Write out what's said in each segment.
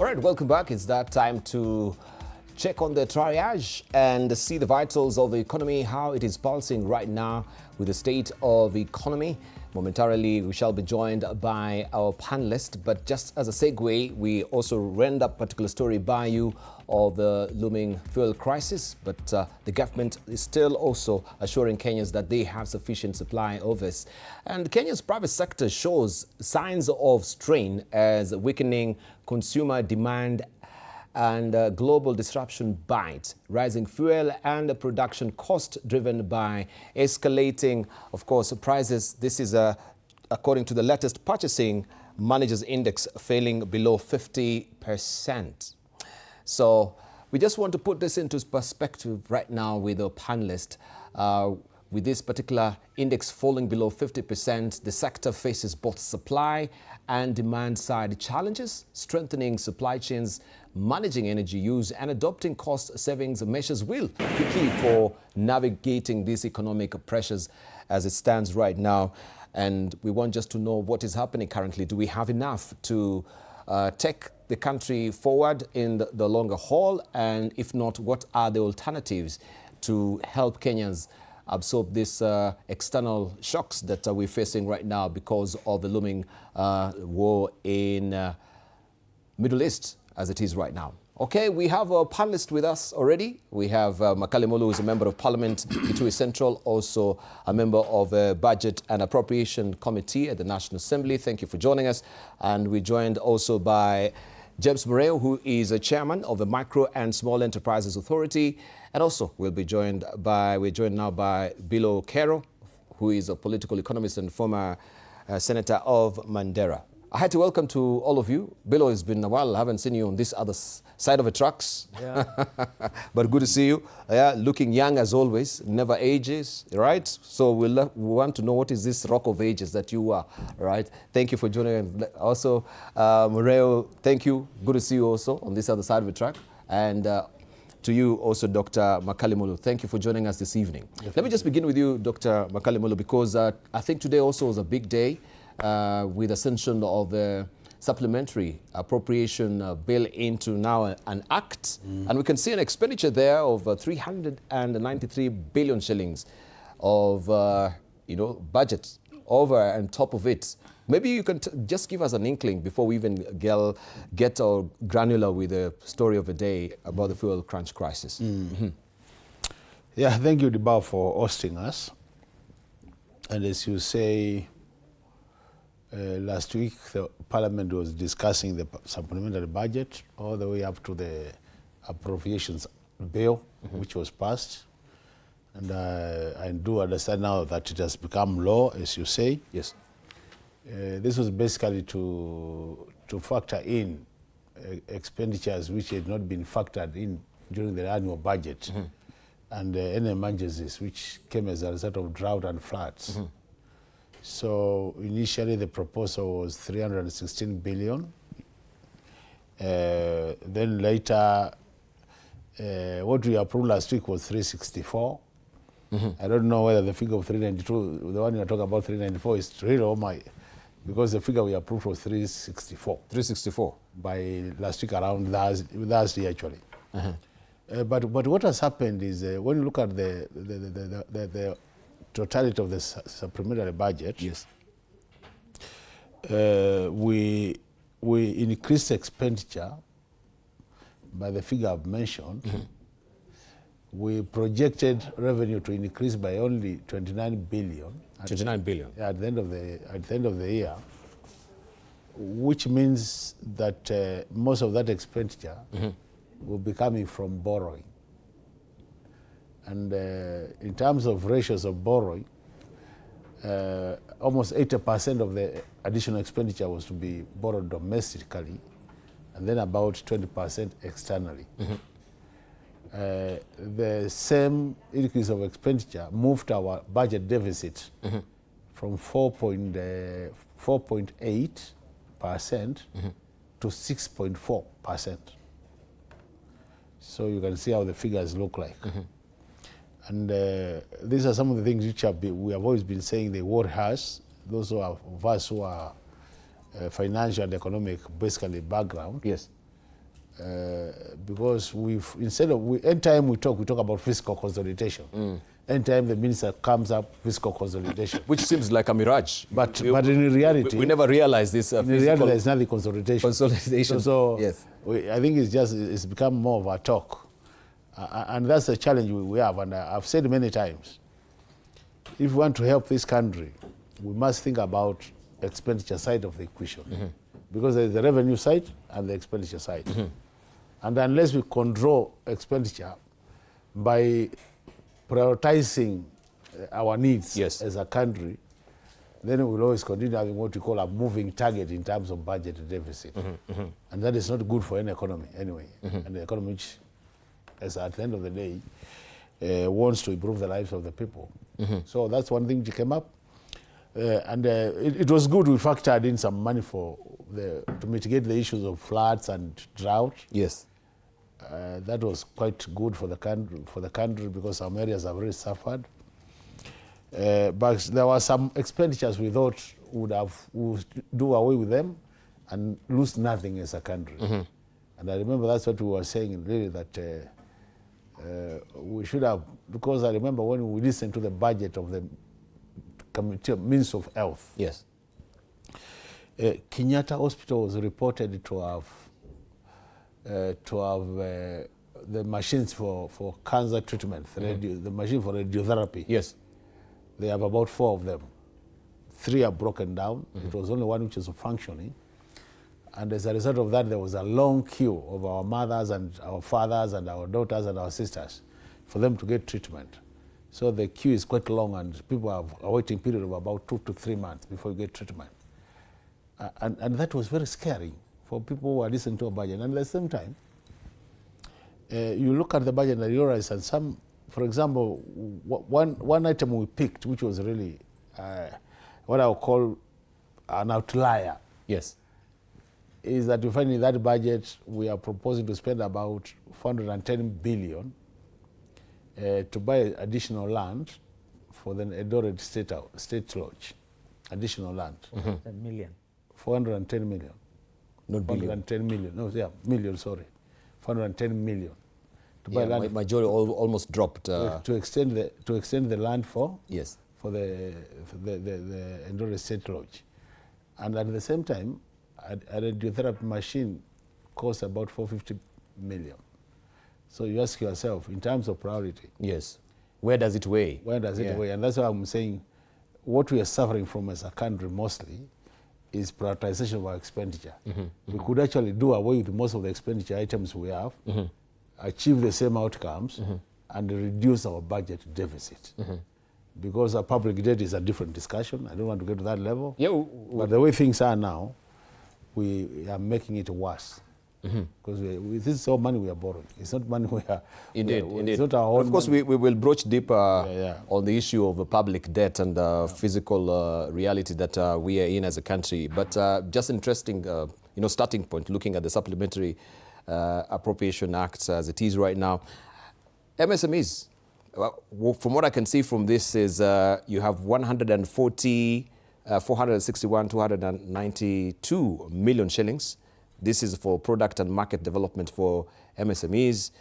All right, welcome back. It's that time to check on the triage and see the vitals of the economy, how it is pulsing right now with the state of the economy. Momentarily, we shall be joined by our panelist, but just as a segue, we also ran that particular story by you of the looming fuel crisis, but the government is still also assuring Kenyans that they have sufficient supply of this. And Kenya's private sector shows signs of strain as weakening consumer demand and global disruption bite, rising fuel and production cost driven by escalating, of course, prices. This is according to the latest Purchasing Managers Index, falling below 50%. So we just want to put this into perspective right now with our panelist. With this particular index falling below 50%, the sector faces both supply and demand side challenges, strengthening supply chains, managing energy use, and adopting cost savings measures will be key for navigating these economic pressures as it stands right now. And we want just to know what is happening currently. Do we have enough to take the country forward in the longer haul? And if not, what are the alternatives to help Kenyans absorb these external shocks that we're facing right now because of the looming war in Middle East as it is right now? Okay, we have a panelist with us already. We have Makale Mulu, who is a member of Parliament, Kitui Central, also a member of the Budget and Appropriation Committee at the National Assembly. Thank you for joining us. And we're joined also by James Murrell, who is a chairman of the Micro and Small Enterprises Authority. And also we're joined now by Bilo Kero, who is a political economist and former senator of Mandera. I had to welcome to all of you. Bilo, it's been a while. I haven't seen you on this other side of the tracks. Yeah. But good to see you. Yeah, looking young as always, never ages, right? So we want to know, what is this rock of ages that you are, right? Thank you for joining. Also, Moreo, thank you. Good to see you also on this other side of the track. And to you also, Dr. Makale Mulu, thank you for joining us this evening. Let me just begin with you, Dr. Makale Mulu, because I think today also was a big day with ascension of the supplementary appropriation bill into now an act. And we can see an expenditure there of 393 billion shillings of budget over and top of it. Maybe you can just give us an inkling before we even get granular with the story of the day about the fuel crunch crisis. Yeah, thank you, Dibao, for hosting us. And as you say, last week the Parliament was discussing the supplementary budget all the way up to the appropriations bill, which was passed. And I do understand now that it has become law, as you say. Yes. This was basically to factor in expenditures which had not been factored in during the annual budget, and any emergencies which came as a result of drought and floods. So initially the proposal was 316 billion. Then later, what we approved last week was 364. I don't know whether the figure of 392, the one you're talking about, 394, is real or my, because the figure we approved was 364. 364? By last week around Thursday, actually. But what has happened is when you look at the totality of the supplementary budget, yes, we increased expenditure by the figure I've mentioned. We projected revenue to increase by only 29 billion. 29 billion. At the end of the year, which means that most of that expenditure will be coming from borrowing. And in terms of ratios of borrowing, almost 80% of the additional expenditure was to be borrowed domestically, and then about 20% externally. The same increase of expenditure moved our budget deficit from 4.8% to 6.4%. So you can see how the figures look like. And these are some of the things which we have always been saying the world has. Those of us who are financial and economic, basically, background. Yes. because anytime we talk about fiscal consolidation. Anytime the minister comes up, fiscal consolidation. Which seems like a mirage. But in reality... We never realized this. In reality, there's nothing consolidation. So yes. I think it's become more of a talk. And that's the challenge we have. And I've said many times, if we want to help this country, we must think about expenditure side of the equation. Because there's the revenue side and the expenditure side. And unless we control expenditure by prioritizing our needs as a country, then we'll always continue having what we call a moving target in terms of budget deficit. And that is not good for any economy anyway. And the economy which, as at the end of the day, wants to improve the lives of the people. So that's one thing which came up. And it was good we factored in some money to mitigate the issues of floods and drought. Yes. That was quite good for the country because some areas have really suffered. But there were some expenditures we thought would do away with them and lose nothing as a country. And I remember that's what we were saying really, that we should have, because I remember when we listened to the budget of the Committee of Ministry of Health. Yes. Kenyatta Hospital was reported to have the machines for cancer treatment, the machine for radiotherapy. Yes. They have about 4 of them. 3 are broken down. It was only one which was functioning. And as a result of that, there was a long queue of our mothers and our fathers and our daughters and our sisters for them to get treatment. So the queue is quite long and people have a waiting period of about 2 to 3 months before you get treatment. And that was very scary for people who are listening to a budget. And at the same time, you look at the budget and you realize that some, for example, one item we picked, which was really what I would call an outlier. Yes. Is that you find in that budget we are proposing to spend about 410 billion to buy additional land for the Eldoret State Lodge. Additional land. 10 million. 410 million. Not billion. 410 million. No, yeah, million, sorry. 410 million. To buy land. My jaw almost dropped. To extend the land for? Yes. For the Eldoret State Lodge. And at the same time, a radiotherapy machine costs about 450 million. So you ask yourself, in terms of priority. Yes. Where does it weigh? Where does it weigh? And that's why I'm saying what we are suffering from as a country mostly is prioritization of our expenditure. We could actually do away with most of the expenditure items we have, achieve the same outcomes, and reduce our budget deficit. Because our public debt is a different discussion. I don't want to get to that level. Yeah, but the way things are now, we are making it worse. Because this is all money we are borrowing. It's not money we are... Indeed. It's not our own Of course, money. we will broach deeper on the issue of public debt and physical reality that we are in as a country. But just interesting, starting point, looking at the Supplementary Appropriation Act as it is right now. MSMEs, from what I can see from this is you have 461,292 million shillings. This is for product and market development for MSMEs.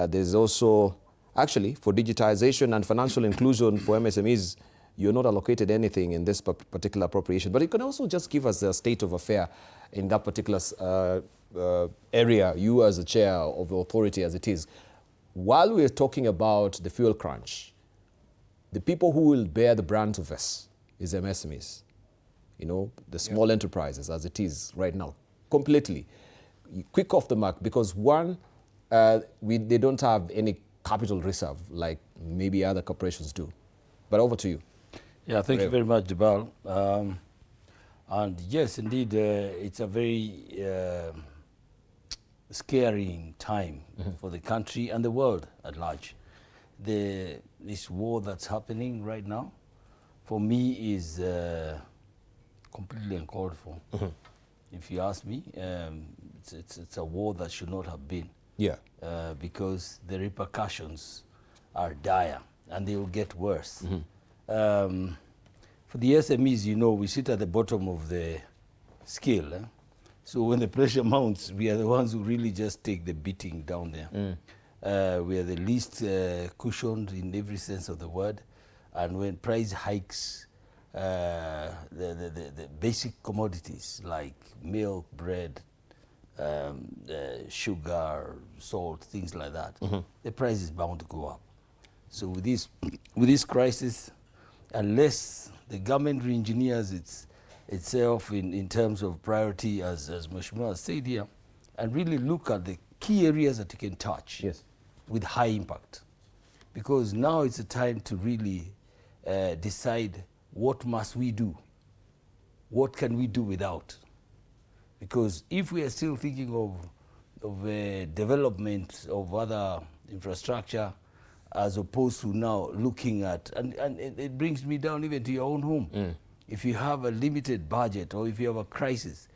There's also, actually, for digitization and financial inclusion for MSMEs, you're not allocated anything in this particular appropriation. But you can also just give us the state of affair in that particular area, you as the chair of the authority as it is. While we're talking about the fuel crunch, the people who will bear the brunt of this is MSMEs. The small enterprises as it is right now. Completely. Quick off the mark, because one, they don't have any capital reserve like maybe other corporations do. But over to you. Yeah, thank you very much, Dibal. And yes, indeed, it's a very scary time for the country and the world at large. This war that's happening right now, for me, is completely uncalled for. If you ask me, it's a war that should not have been. Yeah. Because the repercussions are dire and they will get worse. For the SMEs, we sit at the bottom of the scale. So when the pressure mounts, we are the ones who really just take the beating down there. We are the least cushioned in every sense of the word. And when price hikes, the basic commodities like milk, bread, sugar, salt, things like that, the price is bound to go up. So with this crisis, unless the government re-engineers itself in terms of priority, as Mheshimiwa said here, and really look at the key areas that you can touch with high impact. Because now it's a time to really decide what must we do, what can we do without. Because if we are still thinking of development of other infrastructure, as opposed to now looking at, and it brings me down even to your own home. If you have a limited budget or if you have a crisis,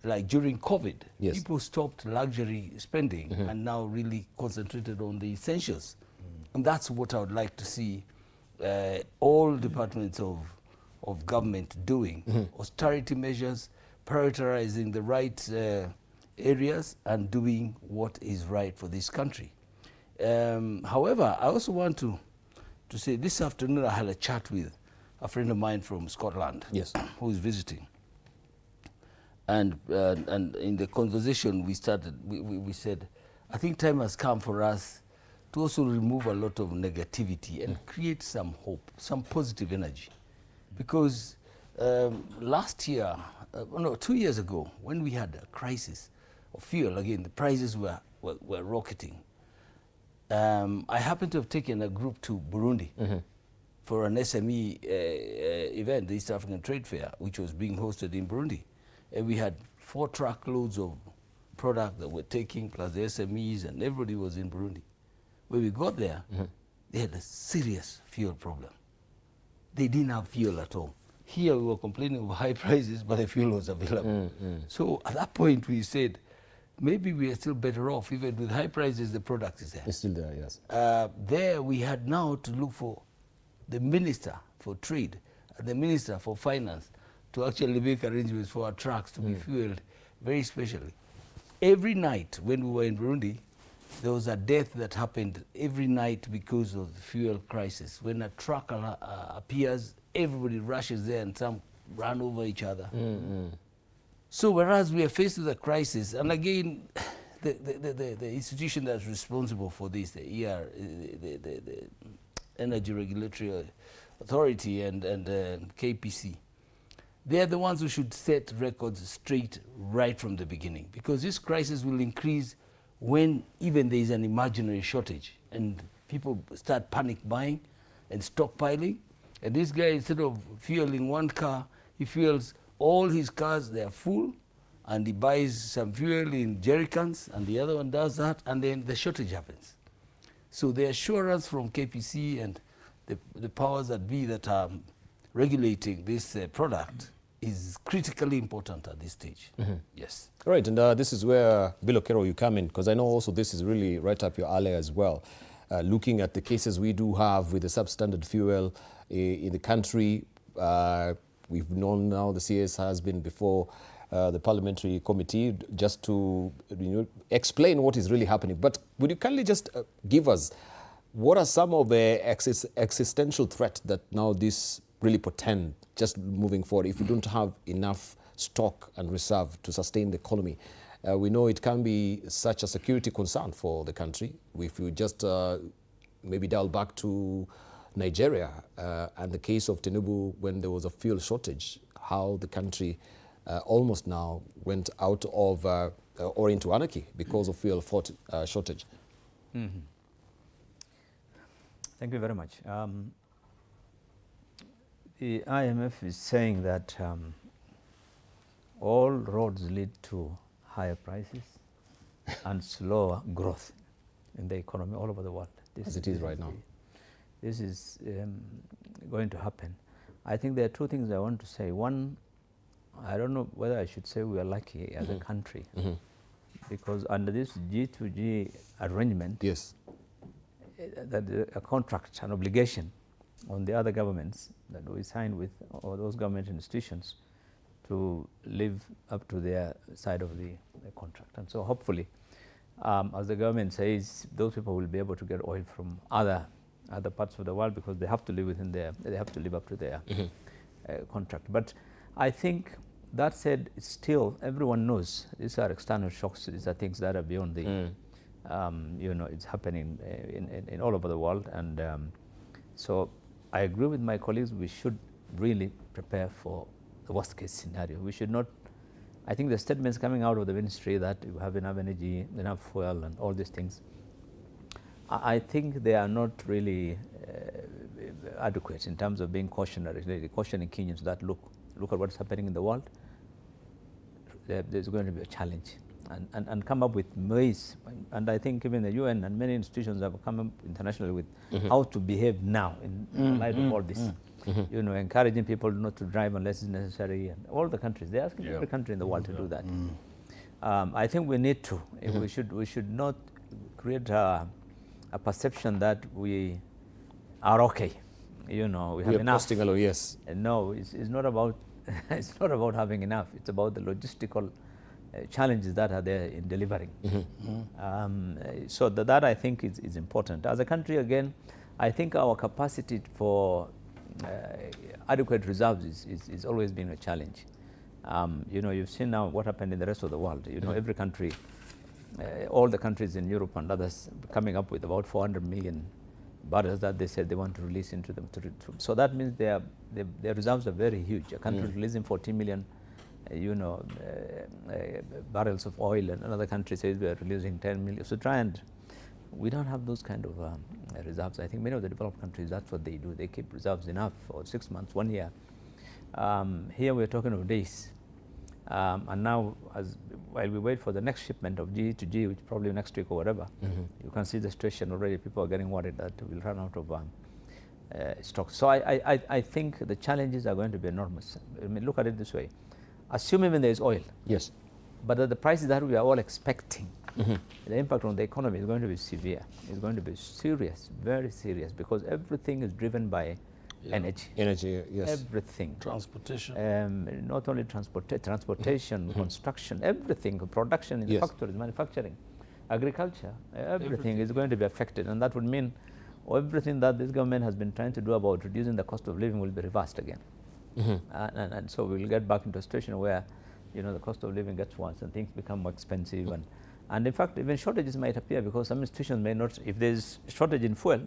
like during COVID, people stopped luxury spending and now really concentrated on the essentials. And that's what I would like to see all departments of government doing. Austerity measures, prioritizing the right areas and doing what is right for this country. However, I also want to say this afternoon I had a chat with a friend of mine from Scotland who is visiting. And in the conversation we started, we said, I think time has come for us to also remove a lot of negativity and create some hope, some positive energy. Because last year, 2 years ago, when we had a crisis of fuel, again, the prices were rocketing. I happened to have taken a group to Burundi for an SME event, the East African Trade Fair, which was being hosted in Burundi. And we had 4 truckloads of product that we're taking, plus the SMEs, and everybody was in Burundi. When we got there, they had a serious fuel problem. They didn't have fuel at all. Here we were complaining of high prices, but the fuel was available. So at that point we said, maybe we are still better off, even with high prices, the product is there. It's still there, yes. There we had now to look for the Minister for Trade and the Minister for Finance to actually make arrangements for our trucks to be fueled very specially. Every night when we were in Burundi, there was a death that happened every night because of the fuel crisis. When a truck appears, everybody rushes there and some run over each other. So whereas we are faced with a crisis, and again, the institution that's responsible for this, the Energy Regulatory Authority and KPC, they are the ones who should set records straight right from the beginning, because this crisis will increase when even there is an imaginary shortage and people start panic buying and stockpiling. And this guy, instead of fueling one car, he fuels all his cars, they are full, and he buys some fuel in jerry cans, and the other one does that, and then the shortage happens. So the assurance from KPC and the powers that be that are regulating this product is critically important at this stage. Yes. Right, and this is where, Bill Okero, you come in, because I know also this is really right up your alley as well. Looking at the cases we do have with the substandard fuel in the country, we've known now the CS has been before the parliamentary committee just to explain what is really happening. But would you kindly just give us what are some of the existential threats that now this really portend just moving forward if you don't have enough stock and reserve to sustain the economy? We know it can be such a security concern for the country. If you just maybe dial back to Nigeria and the case of Tinubu when there was a fuel shortage, how the country almost now went out of or into anarchy because of fuel shortage. Thank you very much. The IMF is saying that all roads lead to higher prices and slower growth in the economy all over the world. As it is right now. This is going to happen. I think there are 2 things I want to say. One, I don't know whether I should say we are lucky as a country, because under this G2G arrangement, that a contract, an obligation on the other governments that we signed with, or those government institutions, to live up to their side of the contract. And so hopefully, as the government says, those people will be able to get oil from other parts of the world because they have to live within they have to live up to their contract. But I think that said, still everyone knows these are external shocks. These are things that are beyond the, you know, it's happening in all over the world. And so I agree with my colleagues, we should really prepare for the worst case scenario. We should not, I think the statements coming out of the ministry that we have enough energy, enough fuel and all these things, I think they are not really adequate in terms of being cautionary, really cautioning Kenyans that look at what's happening in the world. There's going to be a challenge, and come up with ways. And I think even the UN and many institutions have come up internationally with how to behave now in light of all this. You know, encouraging people not to drive unless it's necessary, and all the countries, they're asking every country in the world to do that. I think we need to. We should not create a perception that we are okay. You know, we have enough. Yes. No, it's not about it's not about having enough. It's about the logistical challenges that are there in delivering. So that I think is important. As a country, again, I think our capacity for adequate reserves is always been a challenge. You know, you've seen now what happened in the rest of the world. You know, every country, all the countries in Europe and others coming up with about 400 million barrels that they said they want to release into them. So that means their reserves are very huge. A country releasing 40 million, you know, barrels of oil, and another country says we are releasing 10 million. So we don't have those kind of reserves. I think many of the developed countries, that's what they do. They keep reserves enough for 6 months, 1 year. Here we're talking of days. And now, while we wait for the next shipment of G2G, which probably next week or whatever, you can see the situation already. People are getting worried that we'll run out of stock. So I think the challenges are going to be enormous. I mean, look at it this way. Assume even there is oil. Yes. But at the prices that we are all expecting, the impact on the economy is going to be severe. It's going to be serious, very serious, because everything is driven by energy. Energy, yes. Everything. Transportation. Not only transportation, construction, everything, production in the factories, manufacturing, agriculture, everything is going to be affected. And that would mean everything that this government has been trying to do about reducing the cost of living will be reversed again. And so we'll get back into a situation where, you know, the cost of living gets worse and things become more expensive. And in fact, even shortages might appear because some institutions may not, if there's shortage in fuel,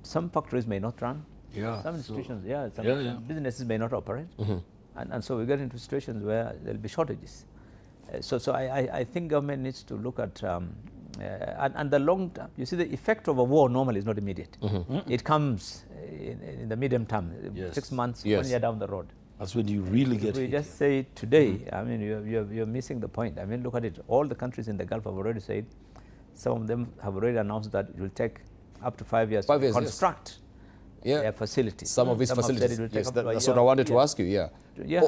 some factories may not run. Some institutions, some businesses may not operate. And so we get into situations where there'll be shortages. So I think government needs to look at, and the long term, you see the effect of a war normally is not immediate. It comes in the medium term, 6 months, 1 year down the road. That's when you really get We just say today, I mean, you're missing the point. I mean, look at it. All the countries in the Gulf have already said, some of them have already announced that it will take up to 5 years to construct their facilities. Some of these facilities. Yes, that's what I wanted to ask you,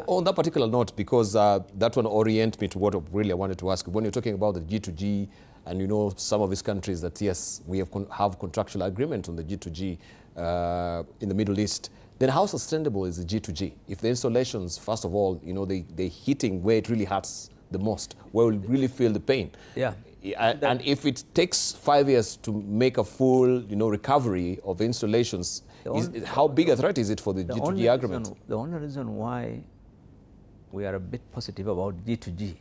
On that particular note, because that one orients me to what really I wanted to ask you. When you're talking about the G2G, and you know some of these countries that, yes, we have contractual agreement on the G2G in the Middle East, then how sustainable is the G2G? If the installations, first of all, you know, they're hitting where it really hurts the most, where we really feel the pain. And if it takes 5 years to make a full, you know, recovery of installations, how big a threat is it for the G2G agreement? The only reason why we are a bit positive about G2G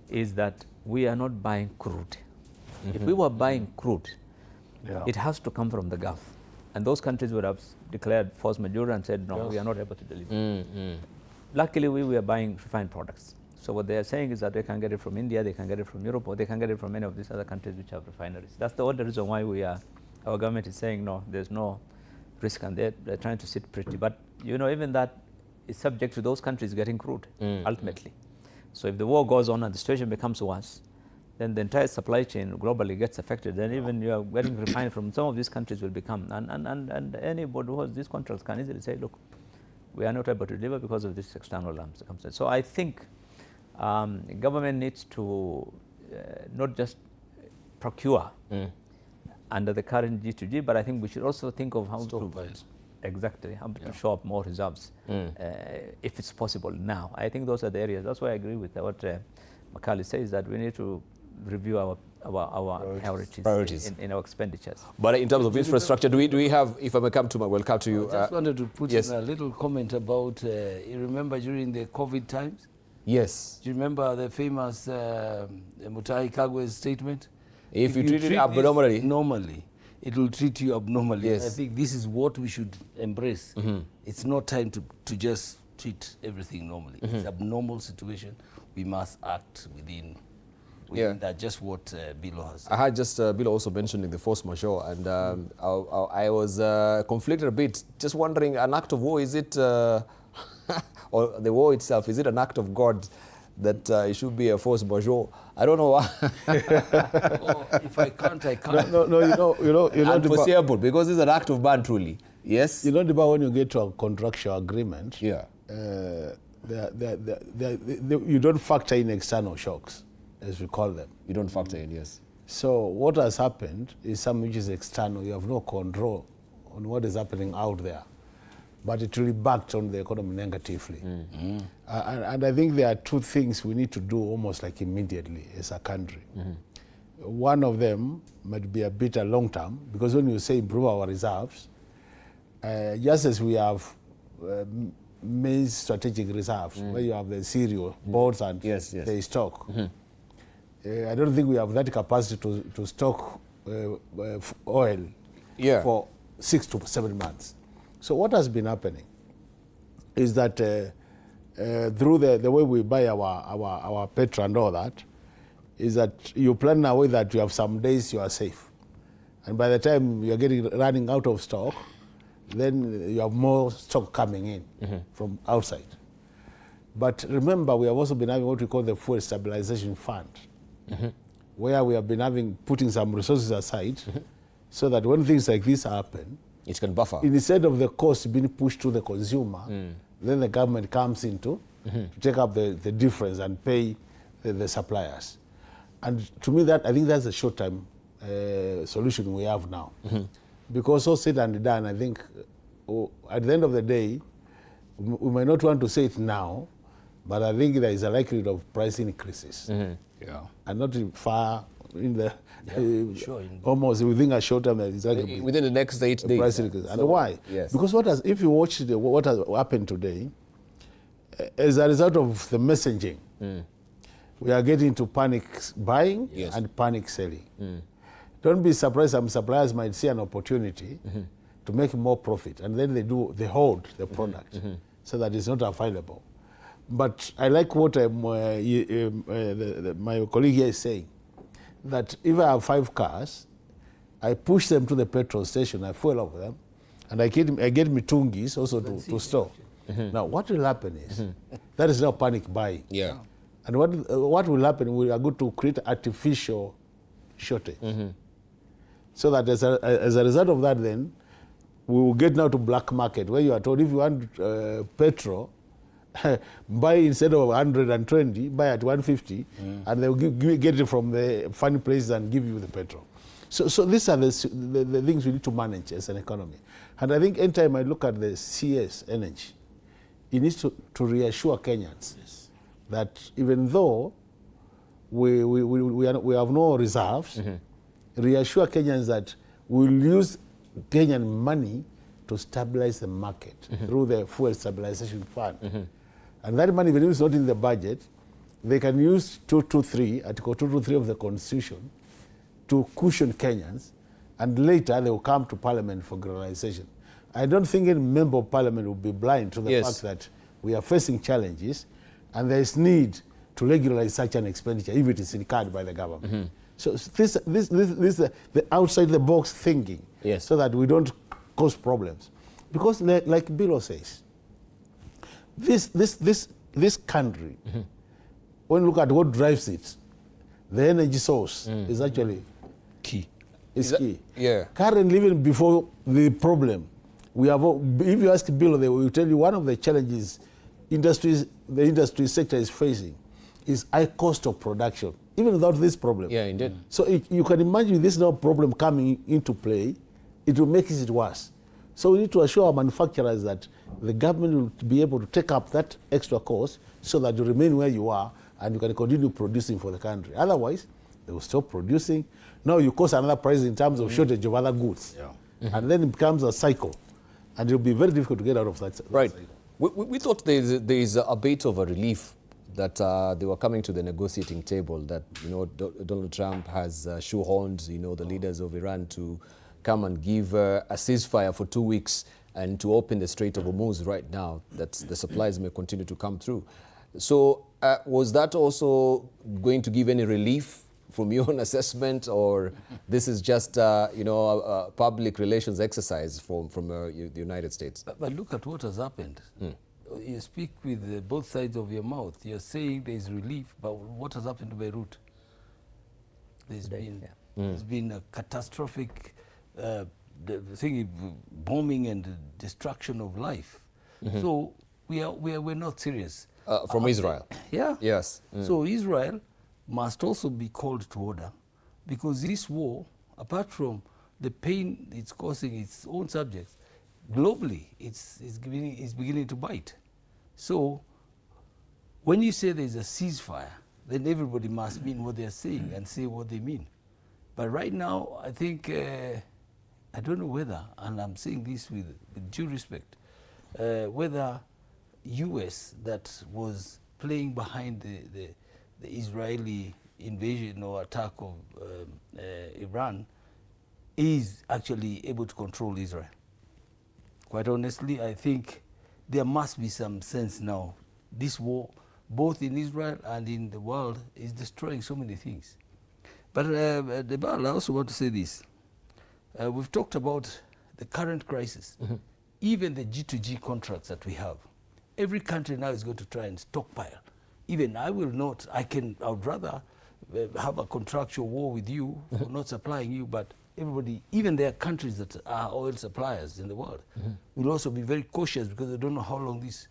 is that we are not buying crude. If we were buying crude, it has to come from the Gulf. And those countries would have declared force majeure and said, no, we are not able to deliver. Luckily, we were buying refined products. So what they are saying is that they can get it from India, they can get it from Europe, or they can get it from any of these other countries which have refineries. That's the only reason why our government is saying, no, there's no risk, and they're trying to sit pretty. But, you know, even that is subject to those countries getting crude, ultimately. So if the war goes on and the situation becomes worse, then the entire supply chain globally gets affected. Then even you are getting refined from some of these countries will become, and anybody who has these contracts can easily say, look, we are not able to deliver because of this external circumstance. So I think government needs to not just procure under the current G2G, but I think we should also think of how to exactly, to show up more reserves, if it's possible now. I think those are the areas. That's why I agree with what Makali says, that we need to review our priorities in our expenditures. But in terms of infrastructure, do we have, if I may come to my, we'll come to you. I just wanted to put yes. in a little comment about, you remember during the COVID times? Yes. Do you remember the famous Mutahi Kagwe's statement? If you treat it abnormally, normally, it will treat you abnormally. Yes. I think this is what we should embrace. It's not time to just treat everything normally. It's an abnormal situation. We must act within that, just what Bilo has said. I had just Bilo also mentioning the force majeure, and I was conflicted a bit, just wondering, an act of war, is it, or the war itself, is it an act of God that it should be a force majeure? I don't know why. If I can't, I can't. No, you know, unforeseeable, because it's an act of man, truly. Yes. You know, when you get to a contractual agreement, yeah, you don't factor in external shocks, as we call them. You don't factor in, yes. So what has happened is something which is external. You have no control on what is happening out there, but it really backed on the economy negatively. And I think there are two things we need to do almost like immediately as a country. One of them might be a bit long term, because when you say improve our reserves, just as we have maize strategic reserves, where you have the cereal, boards and the stock. I don't think we have that capacity to stock oil for 6 to 7 months. So what has been happening is that through the way we buy our petrol and all that, is that you plan in a way that you have some days you are safe. And by the time you are running out of stock, then you have more stock coming in from outside. But remember, we have also been having what we call the fuel stabilization fund, where we have been putting some resources aside so that when things like this happen, it can buffer. Instead of the cost being pushed to the consumer, then the government comes in to take up the difference and pay the suppliers. And to me, I think that's a short-term solution we have now. Because all said and done, I think at the end of the day, we might not want to say it now, but I think there is a likelihood of price increases. And not far in the almost within a short term, exactly within the next 8 days. Price increase. And why? Yes. Because if you watch what has happened today, as a result of the messaging, we are getting to panic buying and panic selling. Don't be surprised, some suppliers might see an opportunity to make more profit, and then they hold the product so that it's not available. But I like what my colleague here is saying, that if I have 5 cars, I push them to the petrol station, I fuel up them, and I get mitungis also to store. Now, what will happen is, that is now panic buying. And what will happen, we are going to create artificial shortage. So that as a result of that, then, we will get now to black market, where you are told if you want petrol, buy instead of 120, buy at 150, and they will get it from the funny places and give you the petrol. So these are the things we need to manage as an economy. And I think anytime I look at the CS energy, it needs to reassure Kenyans that even though we have no reserves, reassure Kenyans that we'll use Kenyan money to stabilize the market through the fuel stabilization fund. And that money, even if it's not in the budget, they can use Article 223 of the Constitution to cushion Kenyans, and later they will come to Parliament for liberalization. I don't think any member of Parliament will be blind to the fact that we are facing challenges and there is need to regularize such an expenditure if it is incurred by the government. So this is the outside the box thinking, so that we don't cause problems. Because like Bilo says, this country, when you look at what drives it, the energy source is actually key. Key. Currently, even before the problem, we have. If you ask Bilo, they will tell you one of the challenges the industry sector is facing is high cost of production, even without this problem. Indeed. So you can imagine this now problem coming into play, it will make it worse. So we need to assure our manufacturers that the government will be able to take up that extra cost so that you remain where you are and you can continue producing for the country. Otherwise, they will stop producing. Now you cost another price in terms of shortage of other goods. Yeah. And then it becomes a cycle. And it will be very difficult to get out of that Right. cycle. We thought there's a bit of a relief that they were coming to the negotiating table, that, you know, Donald Trump has shoehorned, you know, the leaders of Iran to come and give a ceasefire for 2 weeks and to open the Strait of Hormuz right now, that the supplies may continue to come through. So was that also going to give any relief from your own assessment, or this is just, you know, a public relations exercise from the United States? But look at what has happened. You speak with both sides of your mouth. You're saying there's relief, but what has happened to Beirut? There's been a catastrophic bombing and destruction of life. So we're not serious. From Israel? Yeah. Yes. So Israel must also be called to order, because this war, apart from the pain it's causing its own subjects, globally it's beginning to bite. So when you say there's a ceasefire, then everybody must mean what they're saying and say what they mean. But right now, I think, I don't know whether, and I'm saying this with due respect, whether US that was playing behind the Israeli invasion or attack of Iran is actually able to control Israel. Quite honestly, I think there must be some sense now. This war, both in Israel and in the world, is destroying so many things. But Debal, I also want to say this. We've talked about the current crisis. Even the G2G contracts that we have, every country now is going to try and stockpile. Even I will not, I would rather have a contractual war with you for not supplying you, but everybody, even there are countries that are oil suppliers in the world, will also be very cautious because they don't know how long this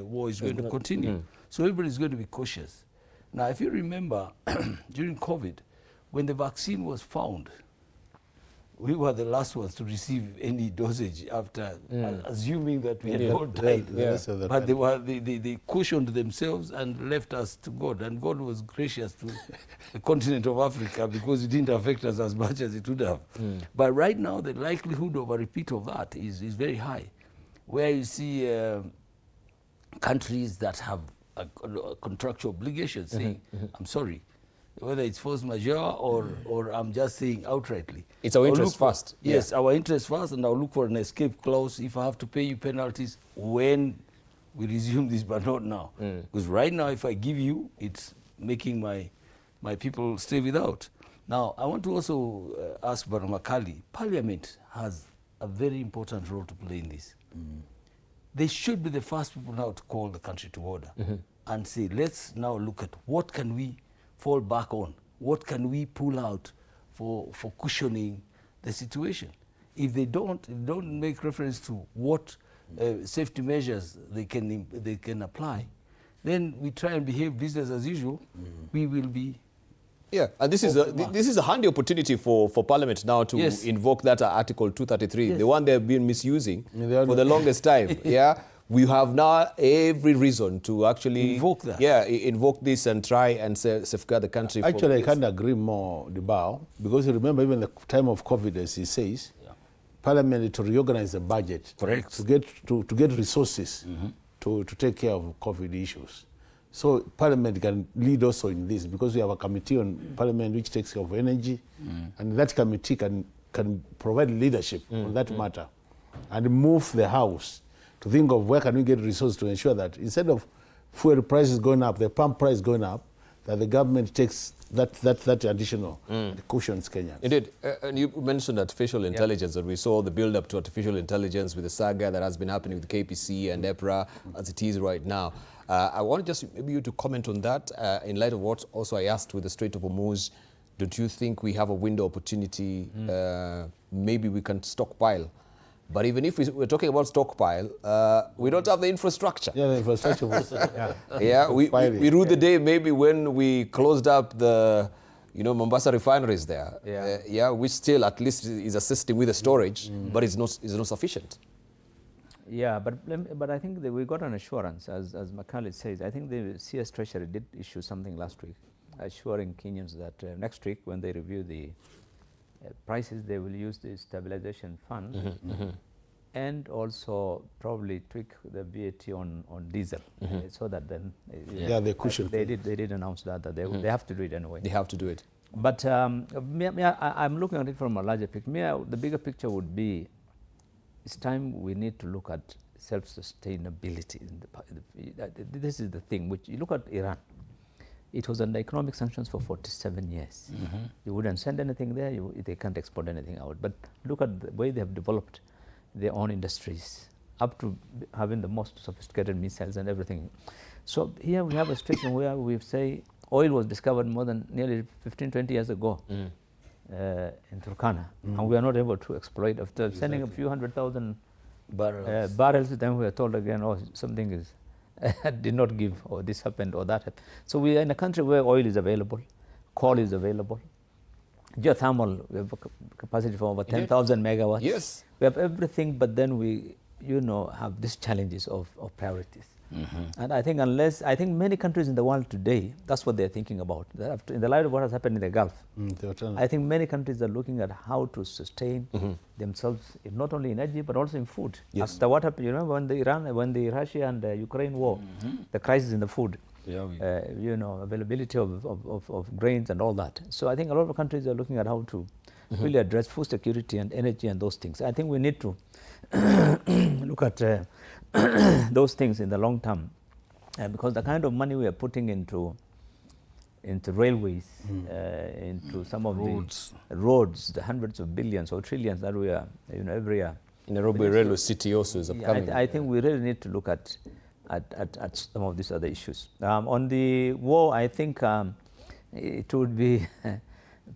war is going to continue. So everybody is going to be cautious. Now, if you remember, during COVID, when the vaccine was found, we were the last ones to receive any dosage after assuming that we had all died. But they cushioned themselves and left us to God. And God was gracious to the continent of Africa because it didn't affect us as much as it would have. But right now, the likelihood of a repeat of that is very high. Where you see countries that have a contractual obligation saying, I'm sorry, whether it's force majeure or I'm just saying outrightly. It's our interest first. Yes, our interest first, and I'll look for an escape clause if I have to pay you penalties when we resume this, but not now. Because right now, if I give you, it's making my people stay without. Now, I want to also ask Baramakali, Parliament has a very important role to play in this. They should be the first people now to call the country to order and say, let's now look at what can we fall back on, what can we pull out for cushioning the situation. If they don't make reference to what safety measures they can apply, then we try and behave business as usual. We will be. Yeah, and this is a handy opportunity for Parliament now to invoke that Article 233, the one they've been misusing for the longest time. We have now every reason to actually invoke that. Invoke this and try and safeguard the country. Actually, I can't agree more, Debao, because you remember even the time of COVID, as he says, Parliament to reorganize the budget, correct, to get resources to take care of COVID issues. So Parliament can lead also in this, because we have a committee on Parliament which takes care of energy, and that committee can provide leadership on that matter and move the House to think of where can we get resources to ensure that instead of fuel prices going up, the pump price going up, that the government takes that additional cushions Kenyans. Indeed. And you mentioned artificial intelligence, that we saw the build-up to artificial intelligence with the saga that has been happening with KPC and EPRA as it is right now. I want just maybe you to comment on that in light of what also I asked with the Strait of Hormuz. Don't you think we have a window opportunity? Maybe we can stockpile. But even if we're talking about stockpile, we don't have the infrastructure. Yeah, the infrastructure was, we ruled the day maybe when we closed up the Mombasa refinery is there. Yeah. Which still at least is assisting with the storage, but it's not sufficient. Yeah, but I think that we got an assurance, as Makali says. I think the CS Treasury did issue something last week, assuring Kenyans that next week when they review the prices, they will use the stabilization fund and also probably tweak the VAT on diesel, so that then they cushion. They did announce that they have to do it anyway. They have to do it. But I'm looking at it from a larger picture. The bigger picture would be, it's time we need to look at self-sustainability. This is the thing, which you look at Iran. It was under economic sanctions for 47 years. You wouldn't send anything there, they can't export anything out. But look at the way they have developed their own industries, up to having the most sophisticated missiles and everything. So here we have a situation where we say oil was discovered more than nearly 15, 20 years ago in Turkana, and we are not able to exploit. After sending a few 100,000 barrels, then we are told again, oh, something is did not give, or this happened, or that happened. So we are in a country where oil is available, coal is available, geothermal, we have a capacity for over 10,000 megawatts. Yes. We have everything, but then we, have these challenges of priorities. And I think many countries in the world today, that's what they're thinking about. In the light of what has happened in the Gulf, I think many countries are looking at how to sustain themselves, not only in energy, but also in food. Yes. After what happened, when the Russia and Ukraine war, the crisis in the food, availability of grains and all that. So I think a lot of countries are looking at how to really address food security and energy and those things. I think we need to look at those things in the long term, because the kind of money we are putting into railways, into some of the roads, the hundreds of billions or trillions that we are, every year. Nairobi Railway City also is upcoming. I think we really need to look at some of these other issues. On the war, I think it would be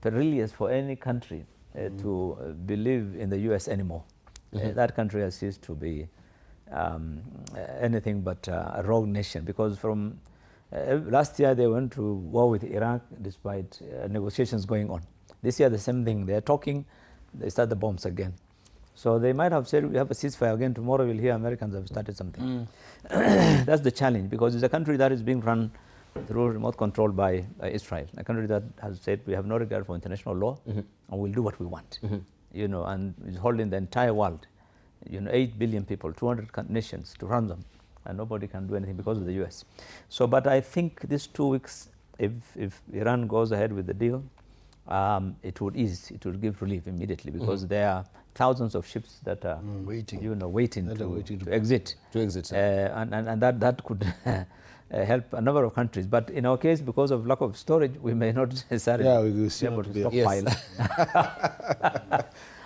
perilous for any country to believe in the U.S. anymore. That country has ceased to be anything but a rogue nation, because from last year they went to war with Iraq despite negotiations going on. This year the same thing, they're talking, they start the bombs again. So they might have said we have a ceasefire again, tomorrow we'll hear Americans have started something. That's the challenge, because it's a country that is being run through remote control by Israel, a country that has said we have no regard for international law and we'll do what we want, and is holding the entire world, 8 billion people, 200 nations to run them, and nobody can do anything because of the US. So, but I think these 2 weeks, if Iran goes ahead with the deal, it would give relief immediately, because there are thousands of ships that are waiting to exit. And that could help a number of countries. But in our case, because of lack of storage, we may not necessarily be able to stockpile.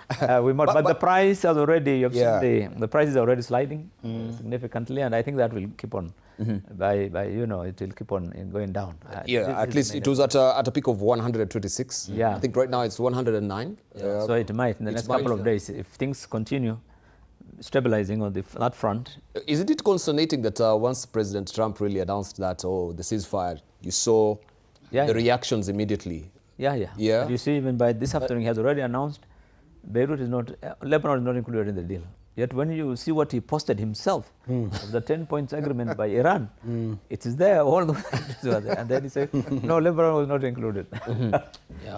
But the price has already, you've seen the price is already sliding significantly, and I think that will keep on it will keep on going down. At least it was at a peak of 126. I think right now it's 109. So it might in the next couple of days, if things continue stabilizing on that front. Isn't it concernating that once President Trump really announced that, the ceasefire, you saw the reactions immediately? Yeah. You see, even by this afternoon, he has already announced Beirut is not, Lebanon is not included in the deal. Yet when you see what he posted himself, of the 10 points agreement by Iran, it is there, all the way. And then he said, no, Lebanon was not included.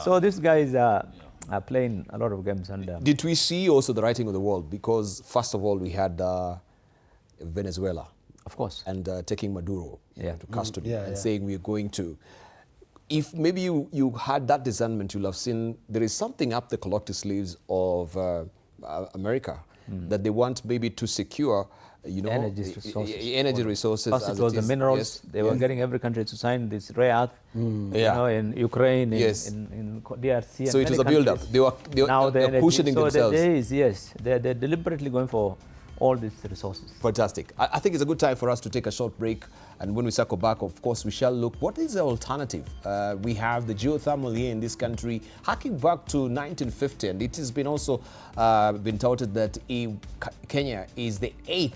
So these guys are playing a lot of games. And did we see also the writing of the wall? Because first of all, we had Venezuela. Of course. And taking Maduro to custody and saying we're going to. If maybe you had that discernment, you'll have seen there is something up the collective sleeves of America that they want maybe to secure, energy resources. Plus it was the minerals. They were getting every country to sign this rare earth, in Ukraine, in DRC. So it was a build-up. They were pushing themselves. They're deliberately going for all these resources. Fantastic. I think it's a good time for us to take a short break. And when we circle back, of course, we shall look, what is the alternative? We have the geothermal here in this country, harking back to 1950. And it has been also been touted that Kenya is the 8th,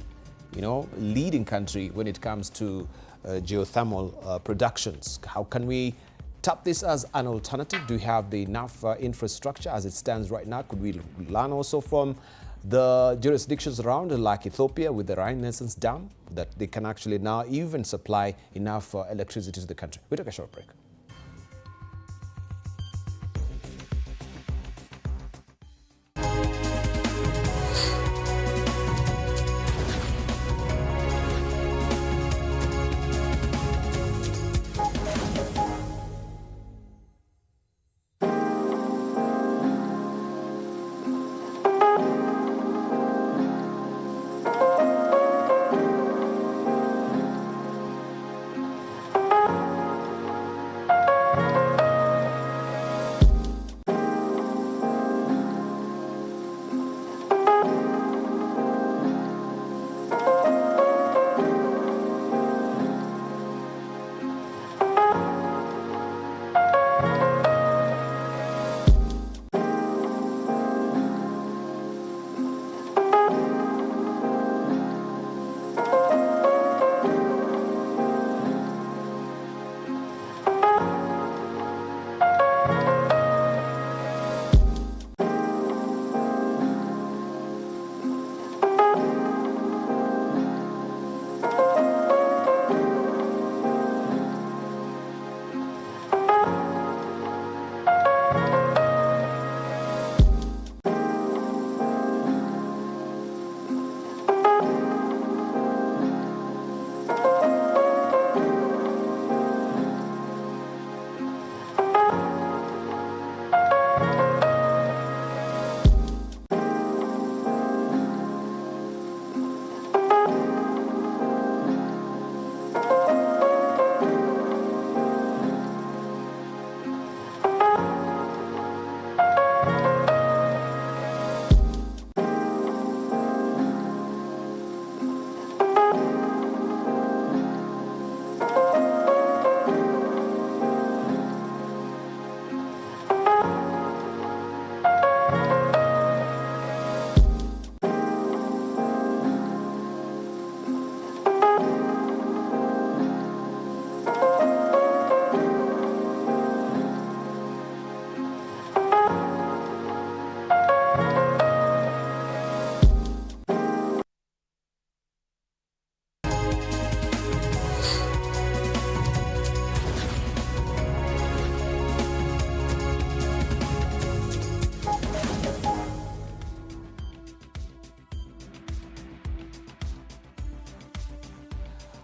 leading country when it comes to geothermal productions. How can we tap this as an alternative? Do we have the enough infrastructure as it stands right now? Could we learn also from the jurisdictions around, like Ethiopia with the Renaissance Dam, that they can actually now even supply enough electricity to the country? We take a short break.